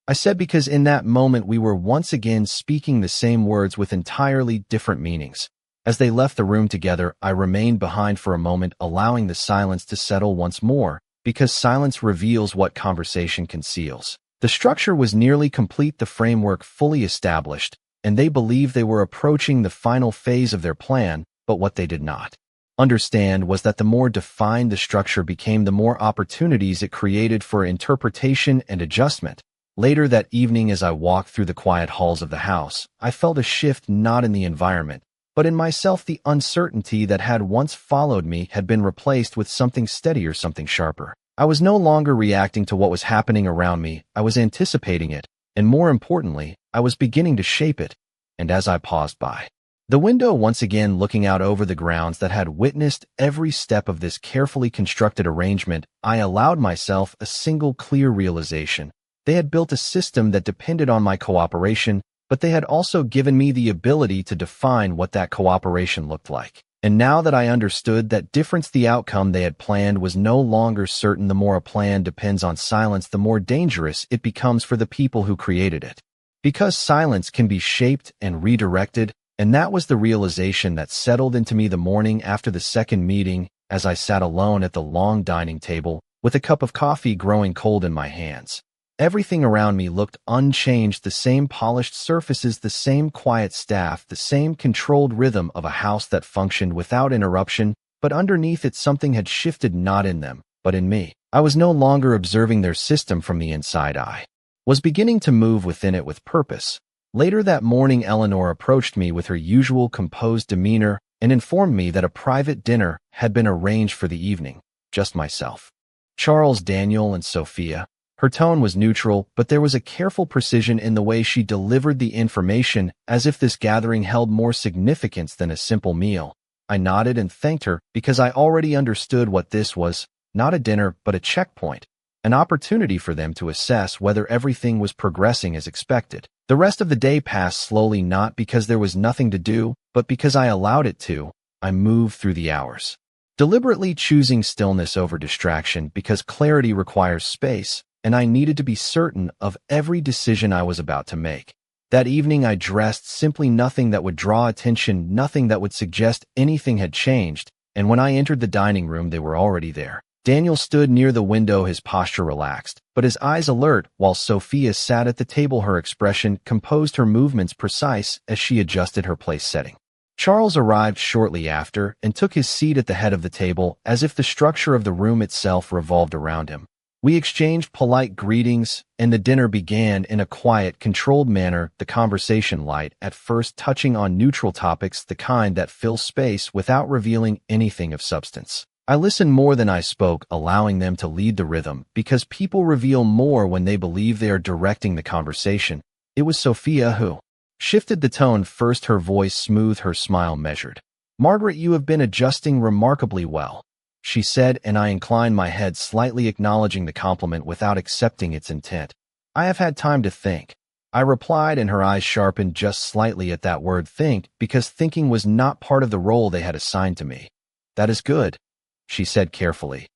I said, because in that moment we were once again speaking the same words with entirely different meanings. As they left the room together, I remained behind for a moment, allowing the silence to settle once more, because silence reveals what conversation conceals. The structure was nearly complete, the framework fully established, and they believed they were approaching the final phase of their plan, but what they did not understand was that the more defined the structure became, the more opportunities it created for interpretation and adjustment. Later that evening, as I walked through the quiet halls of the house, I felt a shift, not in the environment, but in myself. The uncertainty that had once followed me had been replaced with something steadier, something sharper. I was no longer reacting to what was happening around me, I was anticipating it, and more importantly, I was beginning to shape it. And as I paused by the window, once again looking out over the grounds that had witnessed every step of this carefully constructed arrangement, I allowed myself a single clear realization. They had built a system that depended on my cooperation, but they had also given me the ability to define what that cooperation looked like. And now that I understood that difference, the outcome they had planned was no longer certain. The more a plan depends on silence, the more dangerous it becomes for the people who created it. Because silence can be shaped and redirected, and that was the realization that settled into me the morning after the second meeting, as I sat alone at the long dining table, with a cup of coffee growing cold in my hands. Everything around me looked unchanged, the same polished surfaces, the same quiet staff, the same controlled rhythm of a house that functioned without interruption, but underneath it something had shifted, not in them, but in me. I was no longer observing their system from the inside, I was beginning to move within it with purpose. Later that morning, Eleanor approached me with her usual composed demeanor and informed me that a private dinner had been arranged for the evening. Just myself, Charles, Daniel, and Sophia. Her tone was neutral, but there was a careful precision in the way she delivered the information, as if this gathering held more significance than a simple meal. I nodded and thanked her, because I already understood what this was, not a dinner, but a checkpoint. an opportunity for them to assess whether everything was progressing as expected. The rest of the day passed slowly, not because there was nothing to do, but because I allowed it to. I moved through the hours, deliberately choosing stillness over distraction because clarity requires space, and I needed to be certain of every decision I was about to make. That evening I dressed simply, nothing that would draw attention, nothing that would suggest anything had changed, and when I entered the dining room they were already there. Daniel stood near the window, his posture relaxed, but his eyes alert, while Sophia sat at the table, her expression composed, her movements precise as she adjusted her place setting. Charles arrived shortly after and took his seat at the head of the table, as if the structure of the room itself revolved around him. We exchanged polite greetings, and the dinner began in a quiet, controlled manner, the conversation light, at first touching on neutral topics, the kind that fill space without revealing anything of substance. I listened more than I spoke, allowing them to lead the rhythm, because people reveal more when they believe they are directing the conversation. It was Sophia who shifted the tone first, her voice smooth, her smile measured. "Margaret, you have been adjusting remarkably well," she said, and I inclined my head slightly, acknowledging the compliment without accepting its intent. "I have had time to think," I replied, and her eyes sharpened just slightly at that word think, because thinking was not part of the role they had assigned to me. "That is good," she said carefully.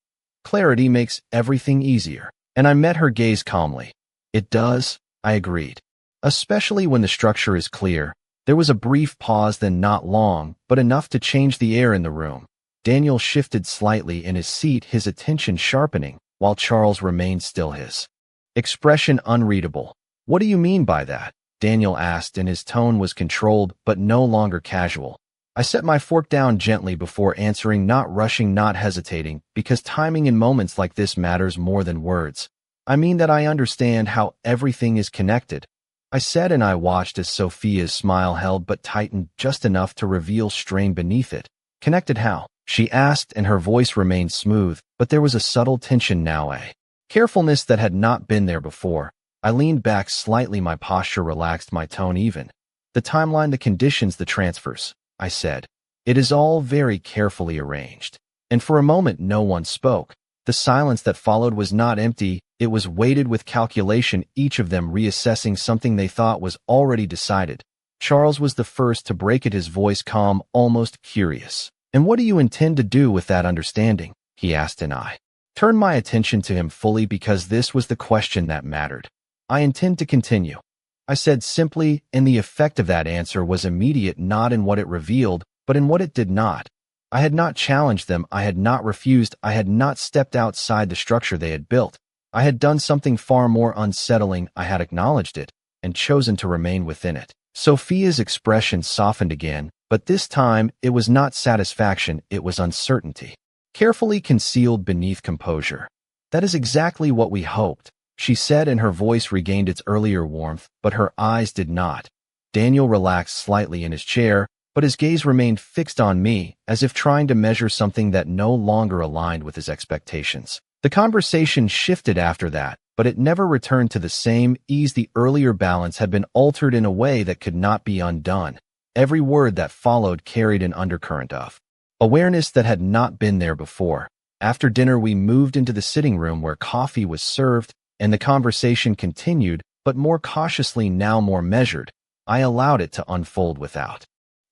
"Clarity makes everything easier." And I met her gaze calmly. "It does," I agreed. "Especially when the structure is clear." There was a brief pause, then not long, but enough to change the air in the room. Daniel shifted slightly in his seat, his attention sharpening, while Charles remained still, his expression unreadable. "What do you mean by that?" Daniel asked, and his tone was controlled but no longer casual. I set my fork down gently before answering, not rushing, not hesitating, because timing in moments like this matters more than words. "I mean that I understand how everything is connected," I said, and I watched as Sophia's smile held but tightened just enough to reveal strain beneath it. "Connected how?" she asked, and her voice remained smooth, but there was a subtle tension now, a carefulness that had not been there before. I leaned back slightly, my posture relaxed, my tone even. "The timeline, the conditions, the transfers," I said. "It is all very carefully arranged." And for a moment no one spoke. The silence that followed was not empty, it was weighted with calculation, each of them reassessing something they thought was already decided. Charles was the first to break it, his voice calm, almost curious. "And what do you intend to do with that understanding?" he asked, and I turned my attention to him fully, because this was the question that mattered. "I intend to continue," I said simply, and the effect of that answer was immediate, not in what it revealed, but in what it did not. I had not challenged them, I had not refused, I had not stepped outside the structure they had built. I had done something far more unsettling, I had acknowledged it, and chosen to remain within it. Sophia's expression softened again, but this time it was not satisfaction, it was uncertainty, carefully concealed beneath composure. "That is exactly what we hoped," she said, and her voice regained its earlier warmth, but her eyes did not. Daniel relaxed slightly in his chair, but his gaze remained fixed on me, as if trying to measure something that no longer aligned with his expectations. The conversation shifted after that, but it never returned to the same ease. The earlier balance had been altered in a way that could not be undone. Every word that followed carried an undercurrent of awareness that had not been there before. After dinner we moved into the sitting room where coffee was served, and the conversation continued, but more cautiously, now more measured. I allowed it to unfold without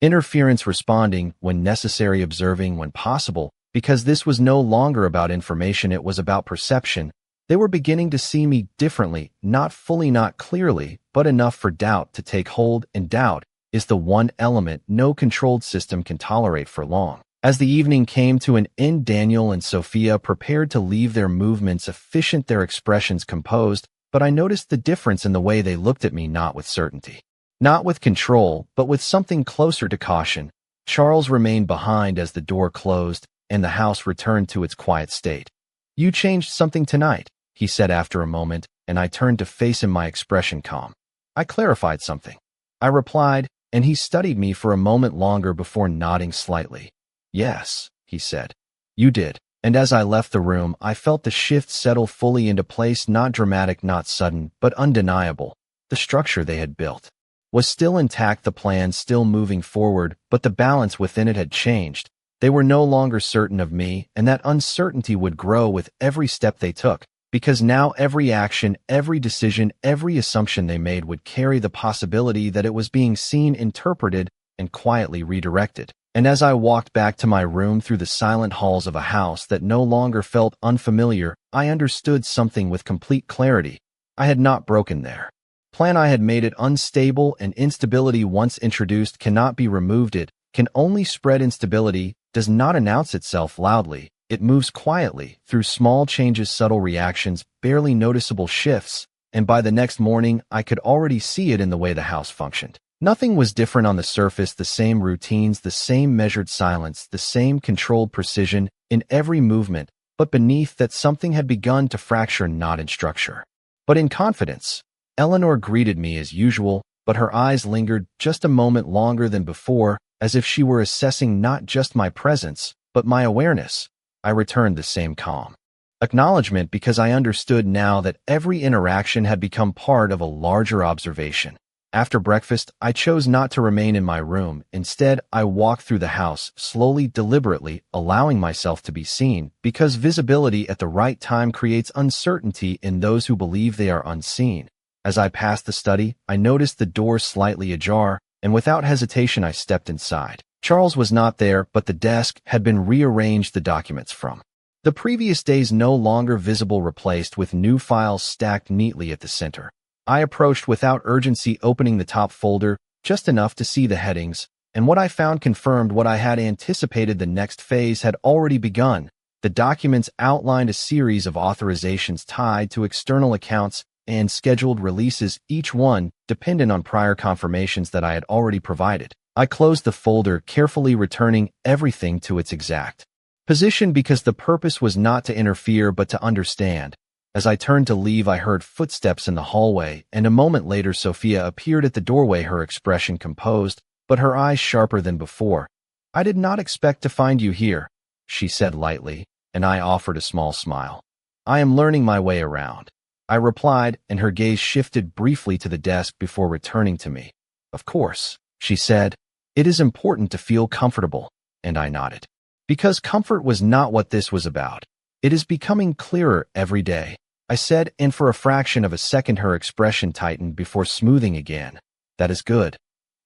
interference, responding when necessary, observing when possible, because this was no longer about information, it was about perception. They were beginning to see me differently, not fully, not clearly, but enough for doubt to take hold, and doubt is the one element no controlled system can tolerate for long. As the evening came to an end, Daniel and Sophia prepared to leave, their movements efficient, their expressions composed, but I noticed the difference in the way they looked at me, not with certainty, not with control, but with something closer to caution. Charles remained behind as the door closed, and the house returned to its quiet state. "You changed something tonight," he said after a moment, and I turned to face him, my expression calm. "I clarified something," I replied, and he studied me for a moment longer before nodding slightly. "Yes," he said. "You did." And as I left the room, I felt the shift settle fully into place, not dramatic, not sudden, but undeniable. The structure they had built was still intact, the plan still moving forward, but the balance within it had changed. They were no longer certain of me, and that uncertainty would grow with every step they took. because now every action, every decision, every assumption they made would carry the possibility that it was being seen, interpreted, and quietly redirected. And as I walked back to my room through the silent halls of a house that no longer felt unfamiliar, I understood something with complete clarity. I had not broken their plan. I had made it unstable, and instability once introduced cannot be removed. It can only spread. Instability does not announce itself loudly. It moves quietly, through small changes, subtle reactions, barely noticeable shifts, and by the next morning I could already see it in the way the house functioned. Nothing was different on the surface, the same routines, the same measured silence, the same controlled precision in every movement, but beneath that something had begun to fracture, not in structure, but in confidence. Eleanor greeted me as usual, but her eyes lingered just a moment longer than before, as if she were assessing not just my presence, but my awareness. I returned the same calm acknowledgement because I understood now that every interaction had become part of a larger observation. After breakfast, I chose not to remain in my room. Instead, I walked through the house, slowly, deliberately, allowing myself to be seen, because visibility at the right time creates uncertainty in those who believe they are unseen. As I passed the study, I noticed the door slightly ajar, and without hesitation I stepped inside. Charles was not there, but the desk had been rearranged, the documents from the previous days no longer visible, replaced with new files stacked neatly at the center. I approached without urgency, opening the top folder, just enough to see the headings, and what I found confirmed what I had anticipated. The next phase had already begun. The documents outlined a series of authorizations tied to external accounts and scheduled releases, each one dependent on prior confirmations that I had already provided. I closed the folder, carefully returning everything to its exact position because the purpose was not to interfere but to understand. As I turned to leave, I heard footsteps in the hallway, and a moment later Sophia appeared at the doorway, her expression composed, but her eyes sharper than before. "I did not expect to find you here," she said lightly, and I offered a small smile. "I am learning my way around," I replied, and her gaze shifted briefly to the desk before returning to me. "Of course," she said. "It is important to feel comfortable," and I nodded. Because comfort was not what this was about. "It is becoming clearer every day," I said, and for a fraction of a second her expression tightened before smoothing again. "That is good,"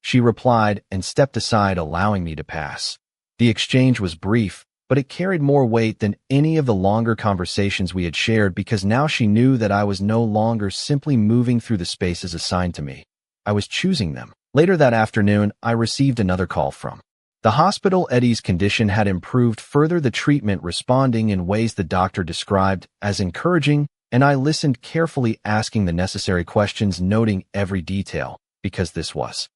she replied and stepped aside, allowing me to pass. The exchange was brief, but it carried more weight than any of the longer conversations we had shared, because now she knew that I was no longer simply moving through the spaces assigned to me. I was choosing them. Later that afternoon, I received another call from the hospital. Eddie's condition had improved further, the treatment responding in ways the doctor described as encouraging, and I listened carefully, asking the necessary questions, noting every detail, because this was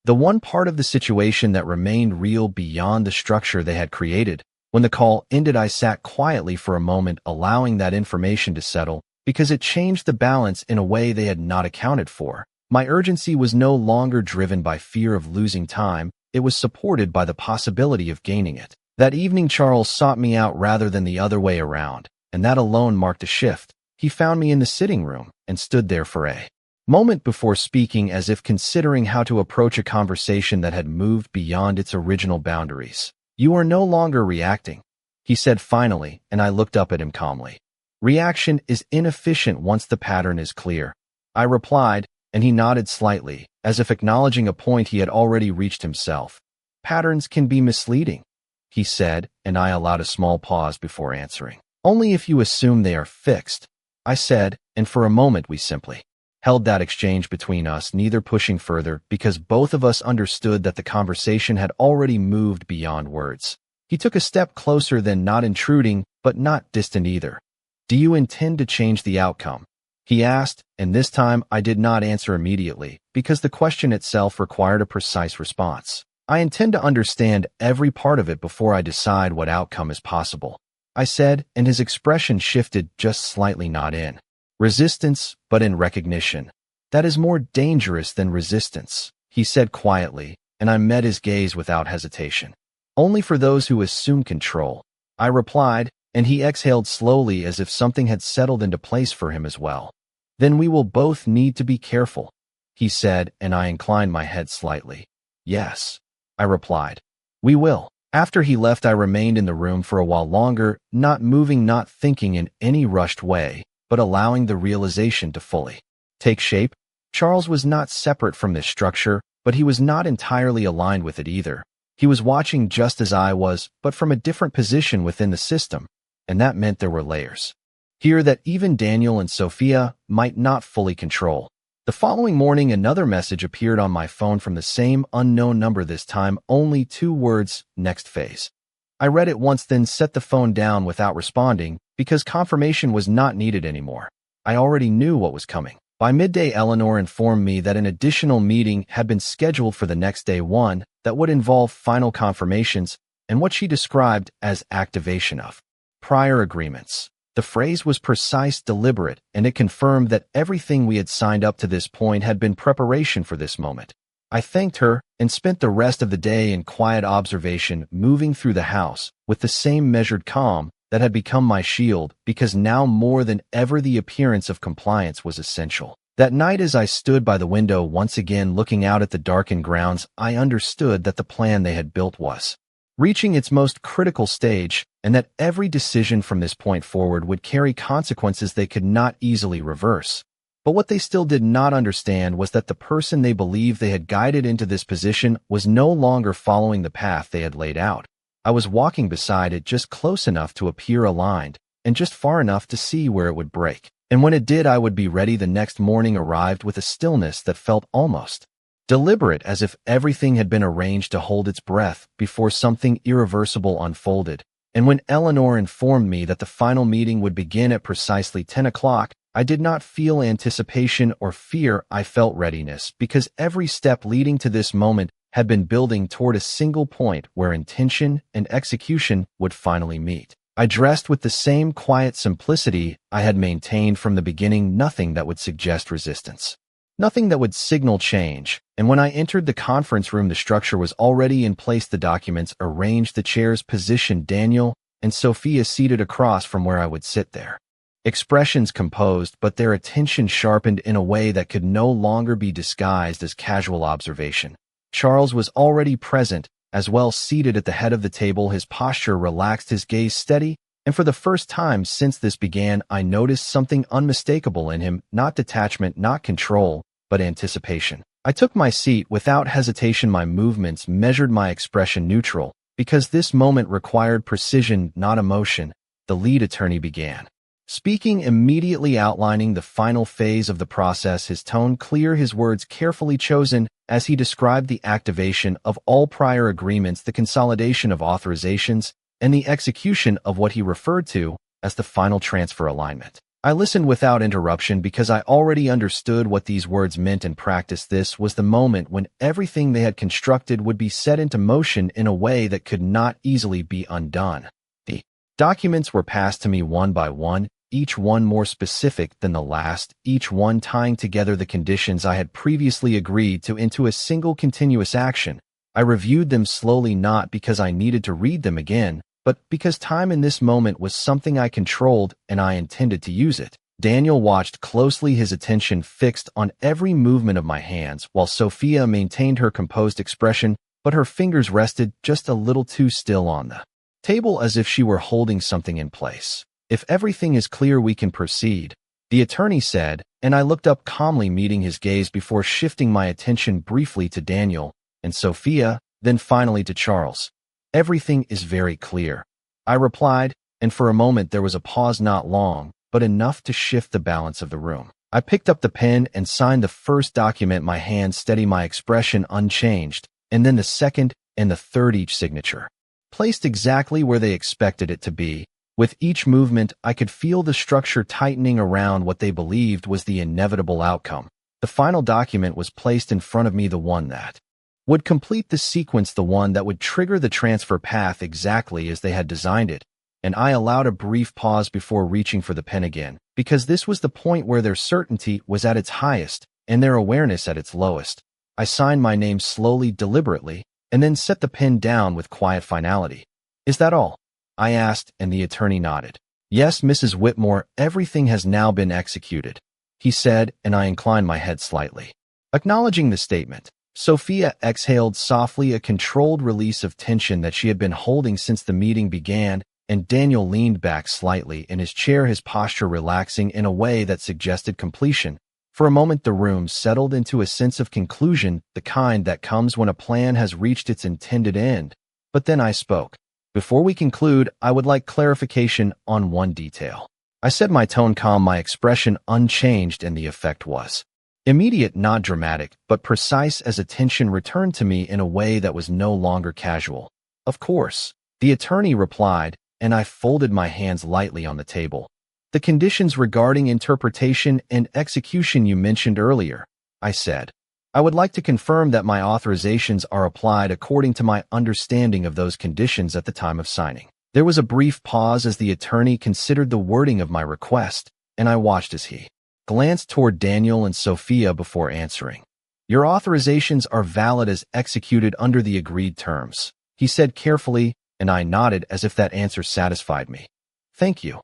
the one part of the situation that remained real beyond the structure they had created. When the call ended, I sat quietly for a moment, allowing that information to settle, because it changed the balance in a way they had not accounted for. My urgency was no longer driven by fear of losing time, it was supported by the possibility of gaining it. That evening Charles sought me out rather than the other way around, and that alone marked a shift. He found me in the sitting room and stood there for a moment before speaking, as if considering how to approach a conversation that had moved beyond its original boundaries. "You are no longer reacting," he said finally, and I looked up at him calmly. "Reaction is inefficient once the pattern is clear," I replied, and he nodded slightly, as if acknowledging a point he had already reached himself. "Patterns can be misleading," he said, and I allowed a small pause before answering. "Only if you assume they are fixed," I said, and for a moment we simply held that exchange between us, neither pushing further, because both of us understood that the conversation had already moved beyond words. He took a step closer, then not intruding, but not distant either. "Do you intend to change the outcome?" he asked, and this time I did not answer immediately, because the question itself required a precise response. "I intend to understand every part of it before I decide what outcome is possible," I said, and his expression shifted just slightly, not in resistance, but in recognition. "That is more dangerous than resistance," he said quietly, and I met his gaze without hesitation. "Only for those who assume control," I replied, and he exhaled slowly, as if something had settled into place for him as well. "Then we will both need to be careful," he said, and I inclined my head slightly. "Yes," I replied. "We will." After he left, I remained in the room for a while longer, not moving, not thinking in any rushed way, but allowing the realization to fully take shape. Charles was not separate from this structure, but he was not entirely aligned with it either. He was watching just as I was, but from a different position within the system, and that meant there were layers here that even Daniel and Sophia might not fully control. The following morning, another message appeared on my phone from the same unknown number, this time only 2 words: next phase. I read it once, then set the phone down without responding, because confirmation was not needed anymore. I already knew what was coming. By midday, Eleanor informed me that an additional meeting had been scheduled for the next day, one that would involve final confirmations and what she described as activation of prior agreements. The phrase was precise, deliberate, and it confirmed that everything we had signed up to this point had been preparation for this moment. I thanked her and spent the rest of the day in quiet observation, moving through the house with the same measured calm that had become my shield, because now more than ever the appearance of compliance was essential. That night, as I stood by the window once again looking out at the darkened grounds, I understood that the plan they had built was reaching its most critical stage, and that every decision from this point forward would carry consequences they could not easily reverse. But what they still did not understand was that the person they believed they had guided into this position was no longer following the path they had laid out. I was walking beside it, just close enough to appear aligned, and just far enough to see where it would break. And when it did, I would be ready. The next morning arrived with a stillness that felt almost deliberate, as if everything had been arranged to hold its breath before something irreversible unfolded. And when Eleanor informed me that the final meeting would begin at precisely 10 o'clock, I did not feel anticipation or fear. I felt readiness, because every step leading to this moment had been building toward a single point where intention and execution would finally meet. I dressed with the same quiet simplicity I had maintained from the beginning, nothing that would suggest resistance, nothing that would signal change. And when I entered the conference room, the structure was already in place, the documents arranged, the chairs positioned, Daniel and Sophia seated across from where I would sit there. Expressions composed, but their attention sharpened in a way that could no longer be disguised as casual observation. Charles was already present, as well, seated at the head of the table, his posture relaxed, his gaze steady, and for the first time since this began, I noticed something unmistakable in him, not detachment, not control, but anticipation. I took my seat without hesitation, my movements measured, my expression neutral, because this moment required precision, not emotion. The lead attorney began speaking, immediately outlining the final phase of the process, his tone clear, his words carefully chosen, as he described the activation of all prior agreements, the consolidation of authorizations, and the execution of what he referred to as the final transfer alignment. I listened without interruption because I already understood what these words meant in practice. This was the moment when everything they had constructed would be set into motion in a way that could not easily be undone. The documents were passed to me one by one, each one more specific than the last, each one tying together the conditions I had previously agreed to into a single continuous action. I reviewed them slowly, not because I needed to read them again, but because time in this moment was something I controlled and I intended to use it. Daniel watched closely, his attention fixed on every movement of my hands, while Sophia maintained her composed expression, but her fingers rested just a little too still on the table, as if she were holding something in place. "If everything is clear, we can proceed," the attorney said, and I looked up calmly, meeting his gaze before shifting my attention briefly to Daniel and Sophia, then finally to Charles. "Everything is very clear," I replied, and for a moment there was a pause, not long, but enough to shift the balance of the room. I picked up the pen and signed the first document, my hand steady, my expression unchanged, and then the second and the third, each signature placed exactly where they expected it to be. With each movement, I could feel the structure tightening around what they believed was the inevitable outcome. The final document was placed in front of me, the one that would complete the sequence, the one that would trigger the transfer path exactly as they had designed it, and I allowed a brief pause before reaching for the pen again, because this was the point where their certainty was at its highest and their awareness at its lowest. I signed my name slowly, deliberately, and then set the pen down with quiet finality. "Is that all?" I asked, and the attorney nodded. "Yes, Mrs. Whitmore, everything has now been executed," he said, and I inclined my head slightly, acknowledging the statement. Sophia exhaled softly, a controlled release of tension that she had been holding since the meeting began, and Daniel leaned back slightly in his chair, his posture relaxing in a way that suggested completion. For a moment the room settled into a sense of conclusion, the kind that comes when a plan has reached its intended end. But then I spoke. Before we conclude, I would like clarification on one detail. I said, my tone calm, my expression unchanged, and the effect was immediate, not dramatic, but precise, as attention returned to me in a way that was no longer casual. Of course, the attorney replied, and I folded my hands lightly on the table. The conditions regarding interpretation and execution you mentioned earlier, I said. I would like to confirm that my authorizations are applied according to my understanding of those conditions at the time of signing. There was a brief pause as the attorney considered the wording of my request, and I watched as he glanced toward Daniel and Sophia before answering. Your authorizations are valid as executed under the agreed terms, he said carefully, and I nodded as if that answer satisfied me. Thank you,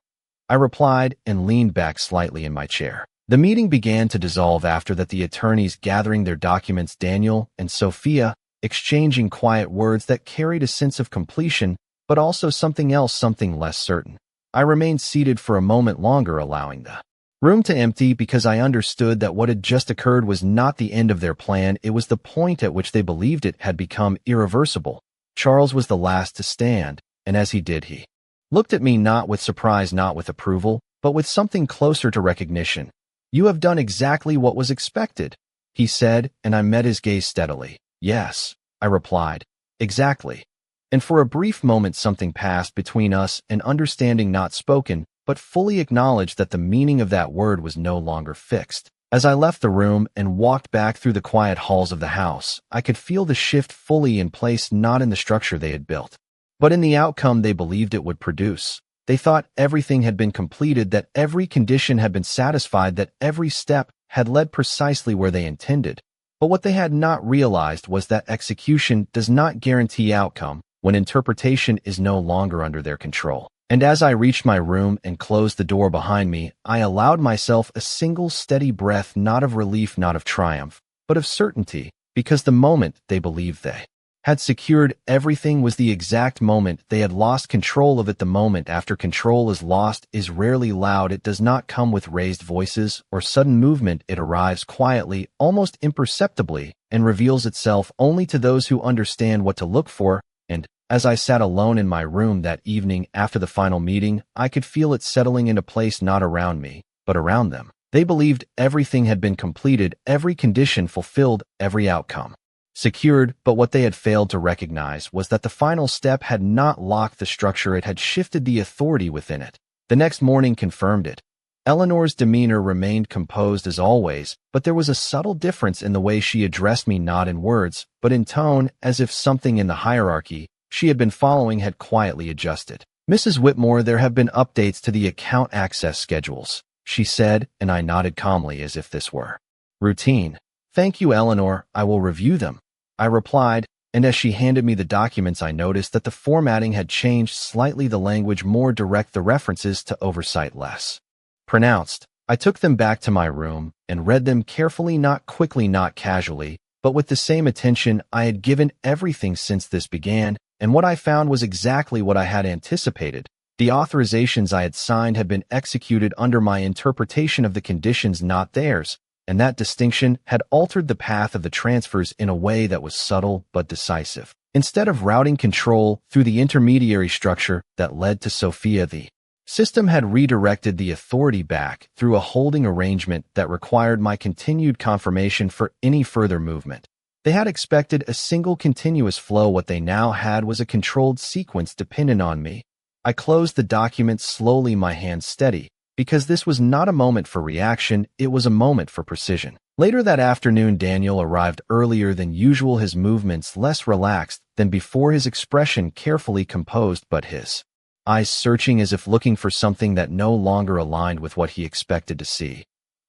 I replied and leaned back slightly in my chair. The meeting began to dissolve after that, the attorneys gathering their documents, Daniel and Sophia exchanging quiet words that carried a sense of completion, but also something else, something less certain. I remained seated for a moment longer, allowing the room to empty, because I understood that what had just occurred was not the end of their plan, it was the point at which they believed it had become irreversible. Charles was the last to stand, and as he did, he looked at me not with surprise, not with approval, but with something closer to recognition. You have done exactly what was expected, he said, and I met his gaze steadily. Yes, I replied. Exactly. And for a brief moment something passed between us, an understanding not spoken, but fully acknowledged, that the meaning of that word was no longer fixed. As I left the room and walked back through the quiet halls of the house, I could feel the shift fully in place, not in the structure they had built, but in the outcome they believed it would produce. They thought everything had been completed, that every condition had been satisfied, that every step had led precisely where they intended. But what they had not realized was that execution does not guarantee outcome when interpretation is no longer under their control. And as I reached my room and closed the door behind me, I allowed myself a single steady breath, not of relief, not of triumph, but of certainty, because the moment they believed they had secured everything was the exact moment they had lost control of it. The moment after control is lost is rarely loud. It does not come with raised voices or sudden movement. It arrives quietly, almost imperceptibly, and reveals itself only to those who understand what to look for. And as I sat alone in my room that evening after the final meeting, I could feel it settling into place, not around me, but around them. They believed everything had been completed, every condition fulfilled, every outcome secured, but what they had failed to recognize was that the final step had not locked the structure, it had shifted the authority within it. The next morning confirmed it. Eleanor's demeanor remained composed as always, but there was a subtle difference in the way she addressed me, not in words, but in tone, as if something in the hierarchy she had been following had quietly adjusted. Mrs. Whitmore, there have been updates to the account access schedules, she said, and I nodded calmly as if this were routine. Thank you, Eleanor, I will review them, I replied, and as she handed me the documents I noticed that the formatting had changed slightly, the language more direct, the references to oversight less pronounced. I took them back to my room and read them carefully, not quickly, not casually, but with the same attention I had given everything since this began, and what I found was exactly what I had anticipated. The authorizations I had signed had been executed under my interpretation of the conditions, not theirs, and that distinction had altered the path of the transfers in a way that was subtle but decisive. Instead of routing control through the intermediary structure that led to Sophia, the system had redirected the authority back through a holding arrangement that required my continued confirmation for any further movement. They had expected a single continuous flow. What they now had was a controlled sequence dependent on me. I closed the document slowly, my hands steady, because this was not a moment for reaction, it was a moment for precision. Later that afternoon, Daniel arrived earlier than usual, his movements less relaxed than before, his expression carefully composed, but his eyes searching as if looking for something that no longer aligned with what he expected to see.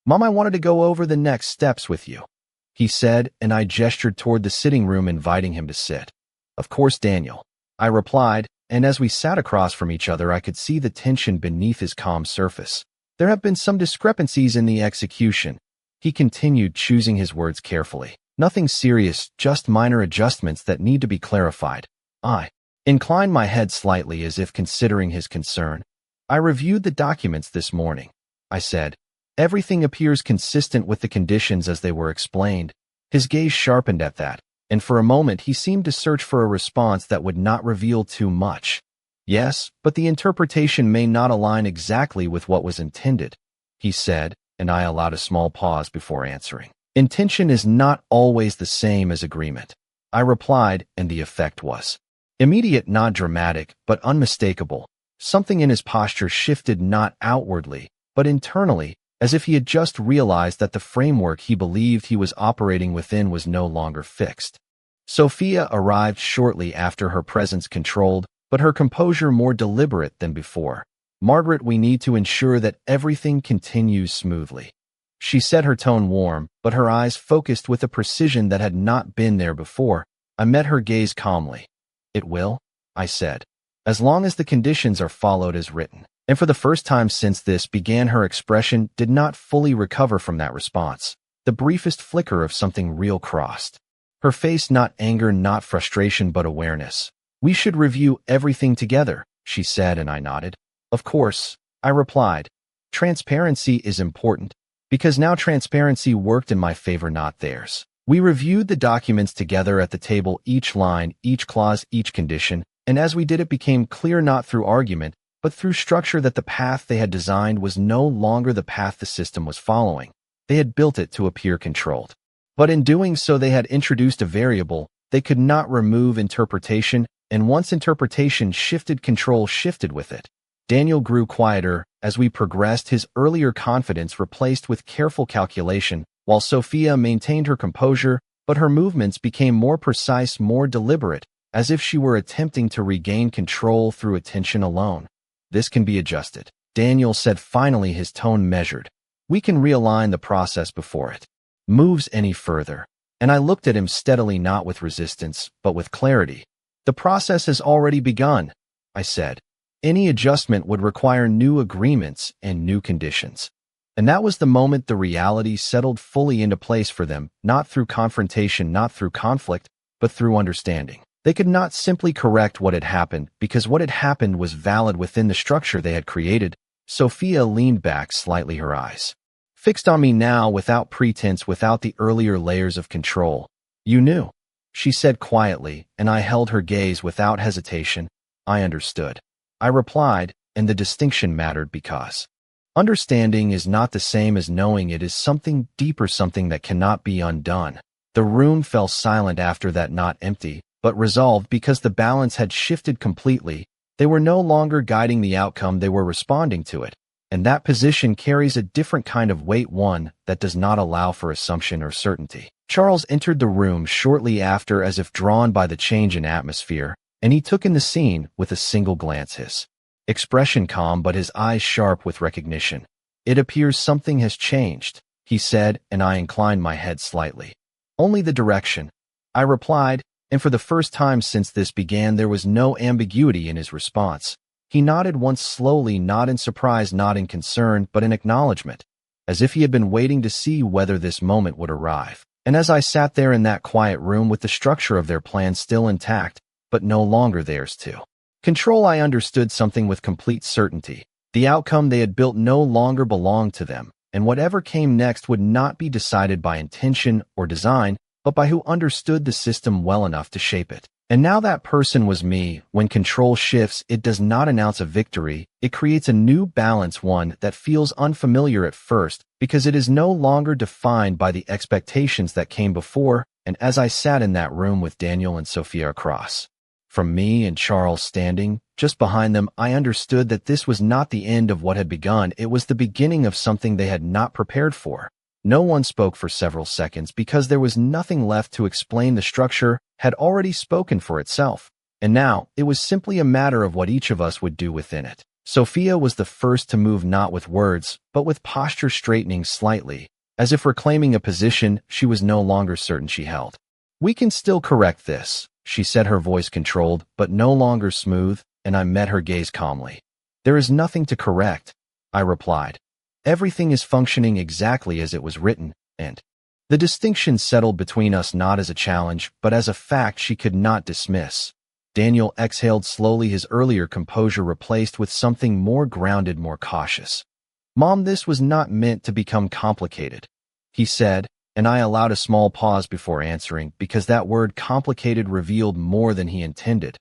Mom, I wanted to go over the next steps with you, he said, and I gestured toward the sitting room, inviting him to sit. Of course, Daniel, I replied, and as we sat across from each other I could see the tension beneath his calm surface. There have been some discrepancies in the execution, he continued, choosing his words carefully. Nothing serious, just minor adjustments that need to be clarified. I inclined my head slightly as if considering his concern. I reviewed the documents this morning, I said. Everything appears consistent with the conditions as they were explained. His gaze sharpened at that, and for a moment he seemed to search for a response that would not reveal too much. Yes, but the interpretation may not align exactly with what was intended, he said, and I allowed a small pause before answering. Intention is not always the same as agreement, I replied, and the effect was immediate, not dramatic, but unmistakable. Something in his posture shifted not outwardly, but internally, as if he had just realized that the framework he believed he was operating within was no longer fixed. Sophia arrived shortly after, her presence controlled, but her composure more deliberate than before. Margaret, we need to ensure that everything continues smoothly. She said, her tone warm, but her eyes focused with a precision that had not been there before. I met her gaze calmly. It will, I said, as long as the conditions are followed as written. And for the first time since this began, her expression did not fully recover from that response. The briefest flicker of something real crossed her face, not anger, not frustration, but awareness. We should review everything together, she said, and I nodded. Of course, I replied. Transparency is important, because now transparency worked in my favor, not theirs. We reviewed the documents together at the table, each line, each clause, each condition, and as we did it became clear, not through argument, but through structure, that the path they had designed was no longer the path the system was following. They had built it to appear controlled. But in doing so, they had introduced a variable. They could not remove interpretation, and once interpretation shifted, control shifted with it. Daniel grew quieter as we progressed, his earlier confidence replaced with careful calculation, while Sophia maintained her composure, but her movements became more precise, more deliberate, as if she were attempting to regain control through attention alone. This can be adjusted, Daniel said finally, his tone measured. We can realign the process before it moves any further. And I looked at him steadily, not with resistance, but with clarity. The process has already begun, I said. Any adjustment would require new agreements and new conditions. And that was the moment the reality settled fully into place for them, not through confrontation, not through conflict, but through understanding. They could not simply correct what had happened, because what had happened was valid within the structure they had created. Sophia leaned back slightly, her eyes fixed on me now, without pretense, without the earlier layers of control. You knew, she said quietly, and I held her gaze without hesitation. I understood, I replied, and the distinction mattered because understanding is not the same as knowing. It is something deeper, something that cannot be undone. The room fell silent after that, not empty, but resolved, because the balance had shifted completely. They were no longer guiding the outcome, they were responding to it. And that position carries a different kind of weight, one that does not allow for assumption or certainty. Charles entered the room shortly after, as if drawn by the change in atmosphere, and he took in the scene with a single glance, his expression calm but his eyes sharp with recognition. It appears something has changed, he said, and I inclined my head slightly. Only the direction, I replied, and for the first time since this began there was no ambiguity in his response. He nodded once slowly, not in surprise, not in concern, but in acknowledgement, as if he had been waiting to see whether this moment would arrive. And as I sat there in that quiet room with the structure of their plan still intact, but no longer theirs to control, I understood something with complete certainty. The outcome they had built no longer belonged to them, and whatever came next would not be decided by intention or design, but by who understood the system well enough to shape it. And now that person was me. When control shifts, it does not announce a victory. It creates a new balance, one that feels unfamiliar at first, because it is no longer defined by the expectations that came before. And as I sat in that room with Daniel and Sophia across from me and Charles standing just behind them, I understood that this was not the end of what had begun. It was the beginning of something they had not prepared for. No one spoke for several seconds, because there was nothing left to explain. The structure had already spoken for itself, and now it was simply a matter of what each of us would do within it. Sophia was the first to move, not with words, but with posture, straightening slightly, as if reclaiming a position she was no longer certain she held. We can still correct this, she said, her voice controlled, but no longer smooth, and I met her gaze calmly. There is nothing to correct, I replied. Everything is functioning exactly as it was written, and the distinction settled between us not as a challenge, but as a fact she could not dismiss. Daniel exhaled slowly, his earlier composure replaced with something more grounded, more cautious. "Mom, this was not meant to become complicated," he said, and I allowed a small pause before answering because that word complicated revealed more than he intended.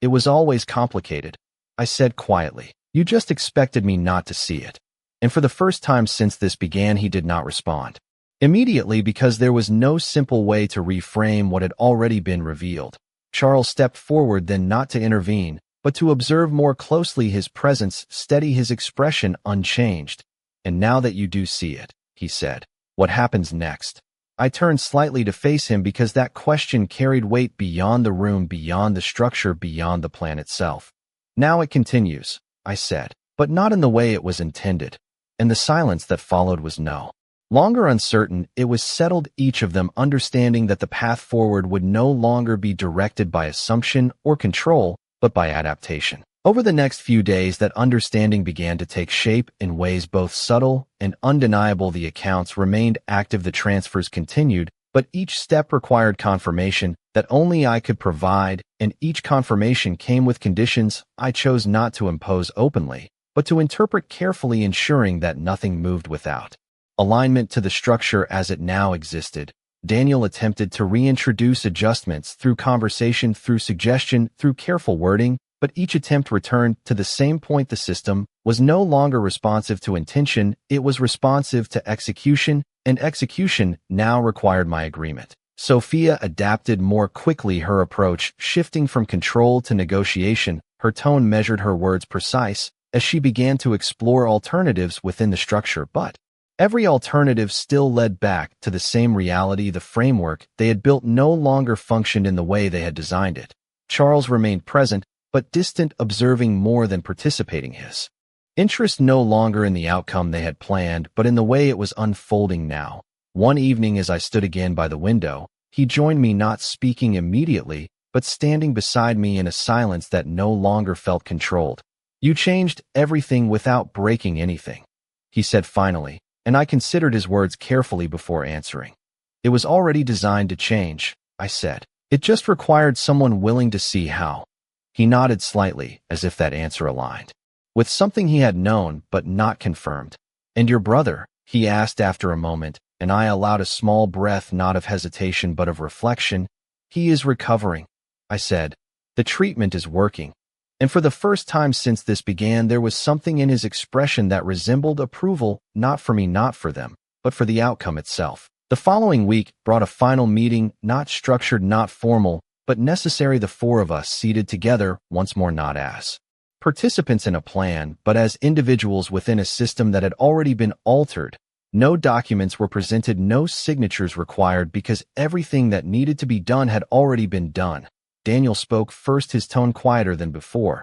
"It was always complicated," I said quietly. "You just expected me not to see it." And for the first time since this began, he did not respond immediately because there was no simple way to reframe what had already been revealed. Charles stepped forward, then not to intervene, but to observe more closely, his presence steady, his expression unchanged. "And now that you do see it," he said, "what happens next?" I turned slightly to face him because that question carried weight beyond the room, beyond the structure, beyond the plan itself. "Now it continues," I said, "but not in the way it was intended." And the silence that followed was no longer uncertain. It was settled, each of them understanding that the path forward would no longer be directed by assumption or control, but by adaptation. Over the next few days, that understanding began to take shape in ways both subtle and undeniable. The accounts remained active, the transfers continued, but each step required confirmation that only I could provide, and each confirmation came with conditions I chose not to impose openly, but to interpret carefully, ensuring that nothing moved without alignment to the structure as it now existed. Daniel attempted to reintroduce adjustments through conversation, through suggestion, through careful wording, but each attempt returned to the same point: the system was no longer responsive to intention, it was responsive to execution, and execution now required my agreement. Sophia adapted more quickly, her approach shifting from control to negotiation, her tone measured, her words precise, as she began to explore alternatives within the structure, but every alternative still led back to the same reality. The framework they had built no longer functioned in the way they had designed it. Charles remained present, but distant, observing more than participating, his interest no longer in the outcome they had planned, but in the way it was unfolding now. One evening, as I stood again by the window, he joined me, not speaking immediately, but standing beside me in a silence that no longer felt controlled. "You changed everything without breaking anything," he said finally, and I considered his words carefully before answering. "It was already designed to change," I said. "It just required someone willing to see how." He nodded slightly, as if that answer aligned with something he had known but not confirmed. "And your brother?" he asked after a moment, and I allowed a small breath, not of hesitation but of reflection. "He is recovering," I said. "The treatment is working." And for the first time since this began, there was something in his expression that resembled approval, not for me, not for them, but for the outcome itself. The following week brought a final meeting, not structured, not formal, but necessary. The four of us seated together once more, not as participants in a plan, but as individuals within a system that had already been altered. No documents were presented, no signatures required, because everything that needed to be done had already been done. Daniel spoke first, his tone quieter than before.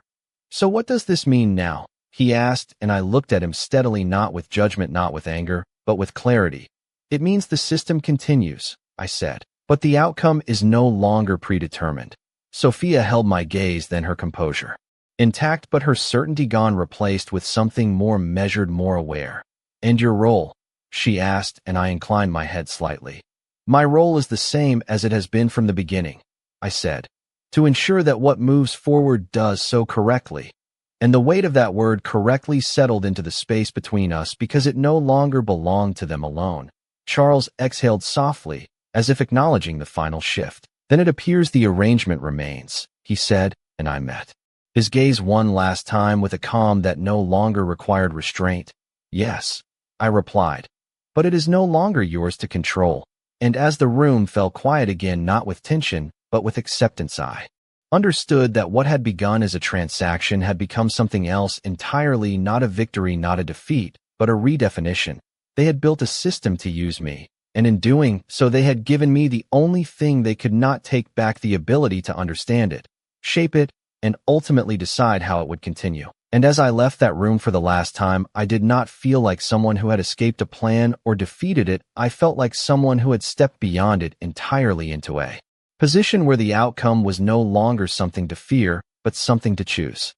"So what does this mean now?" he asked, and I looked at him steadily, not with judgment, not with anger, but with clarity. "It means the system continues," I said, "but the outcome is no longer predetermined." Sophia held my gaze, then her composure intact, but her certainty gone, replaced with something more measured, more aware. "And your role?" she asked, and I inclined my head slightly. "My role is the same as it has been from the beginning," I said, "to ensure that what moves forward does so correctly." And the weight of that word correctly settled into the space between us because it no longer belonged to them alone. Charles exhaled softly, as if acknowledging the final shift. "Then it appears the arrangement remains," he said, and I met his gaze one last time with a calm that no longer required restraint. "Yes," I replied, "but it is no longer yours to control." And as the room fell quiet again, not with tension, but with acceptance, I understood that what had begun as a transaction had become something else entirely, not a victory, not a defeat, but a redefinition. They had built a system to use me, and in doing so they had given me the only thing they could not take back: the ability to understand it, shape it, and ultimately decide how it would continue. And as I left that room for the last time, I did not feel like someone who had escaped a plan or defeated it. I felt like someone who had stepped beyond it entirely into a position where the outcome was no longer something to fear, but something to choose.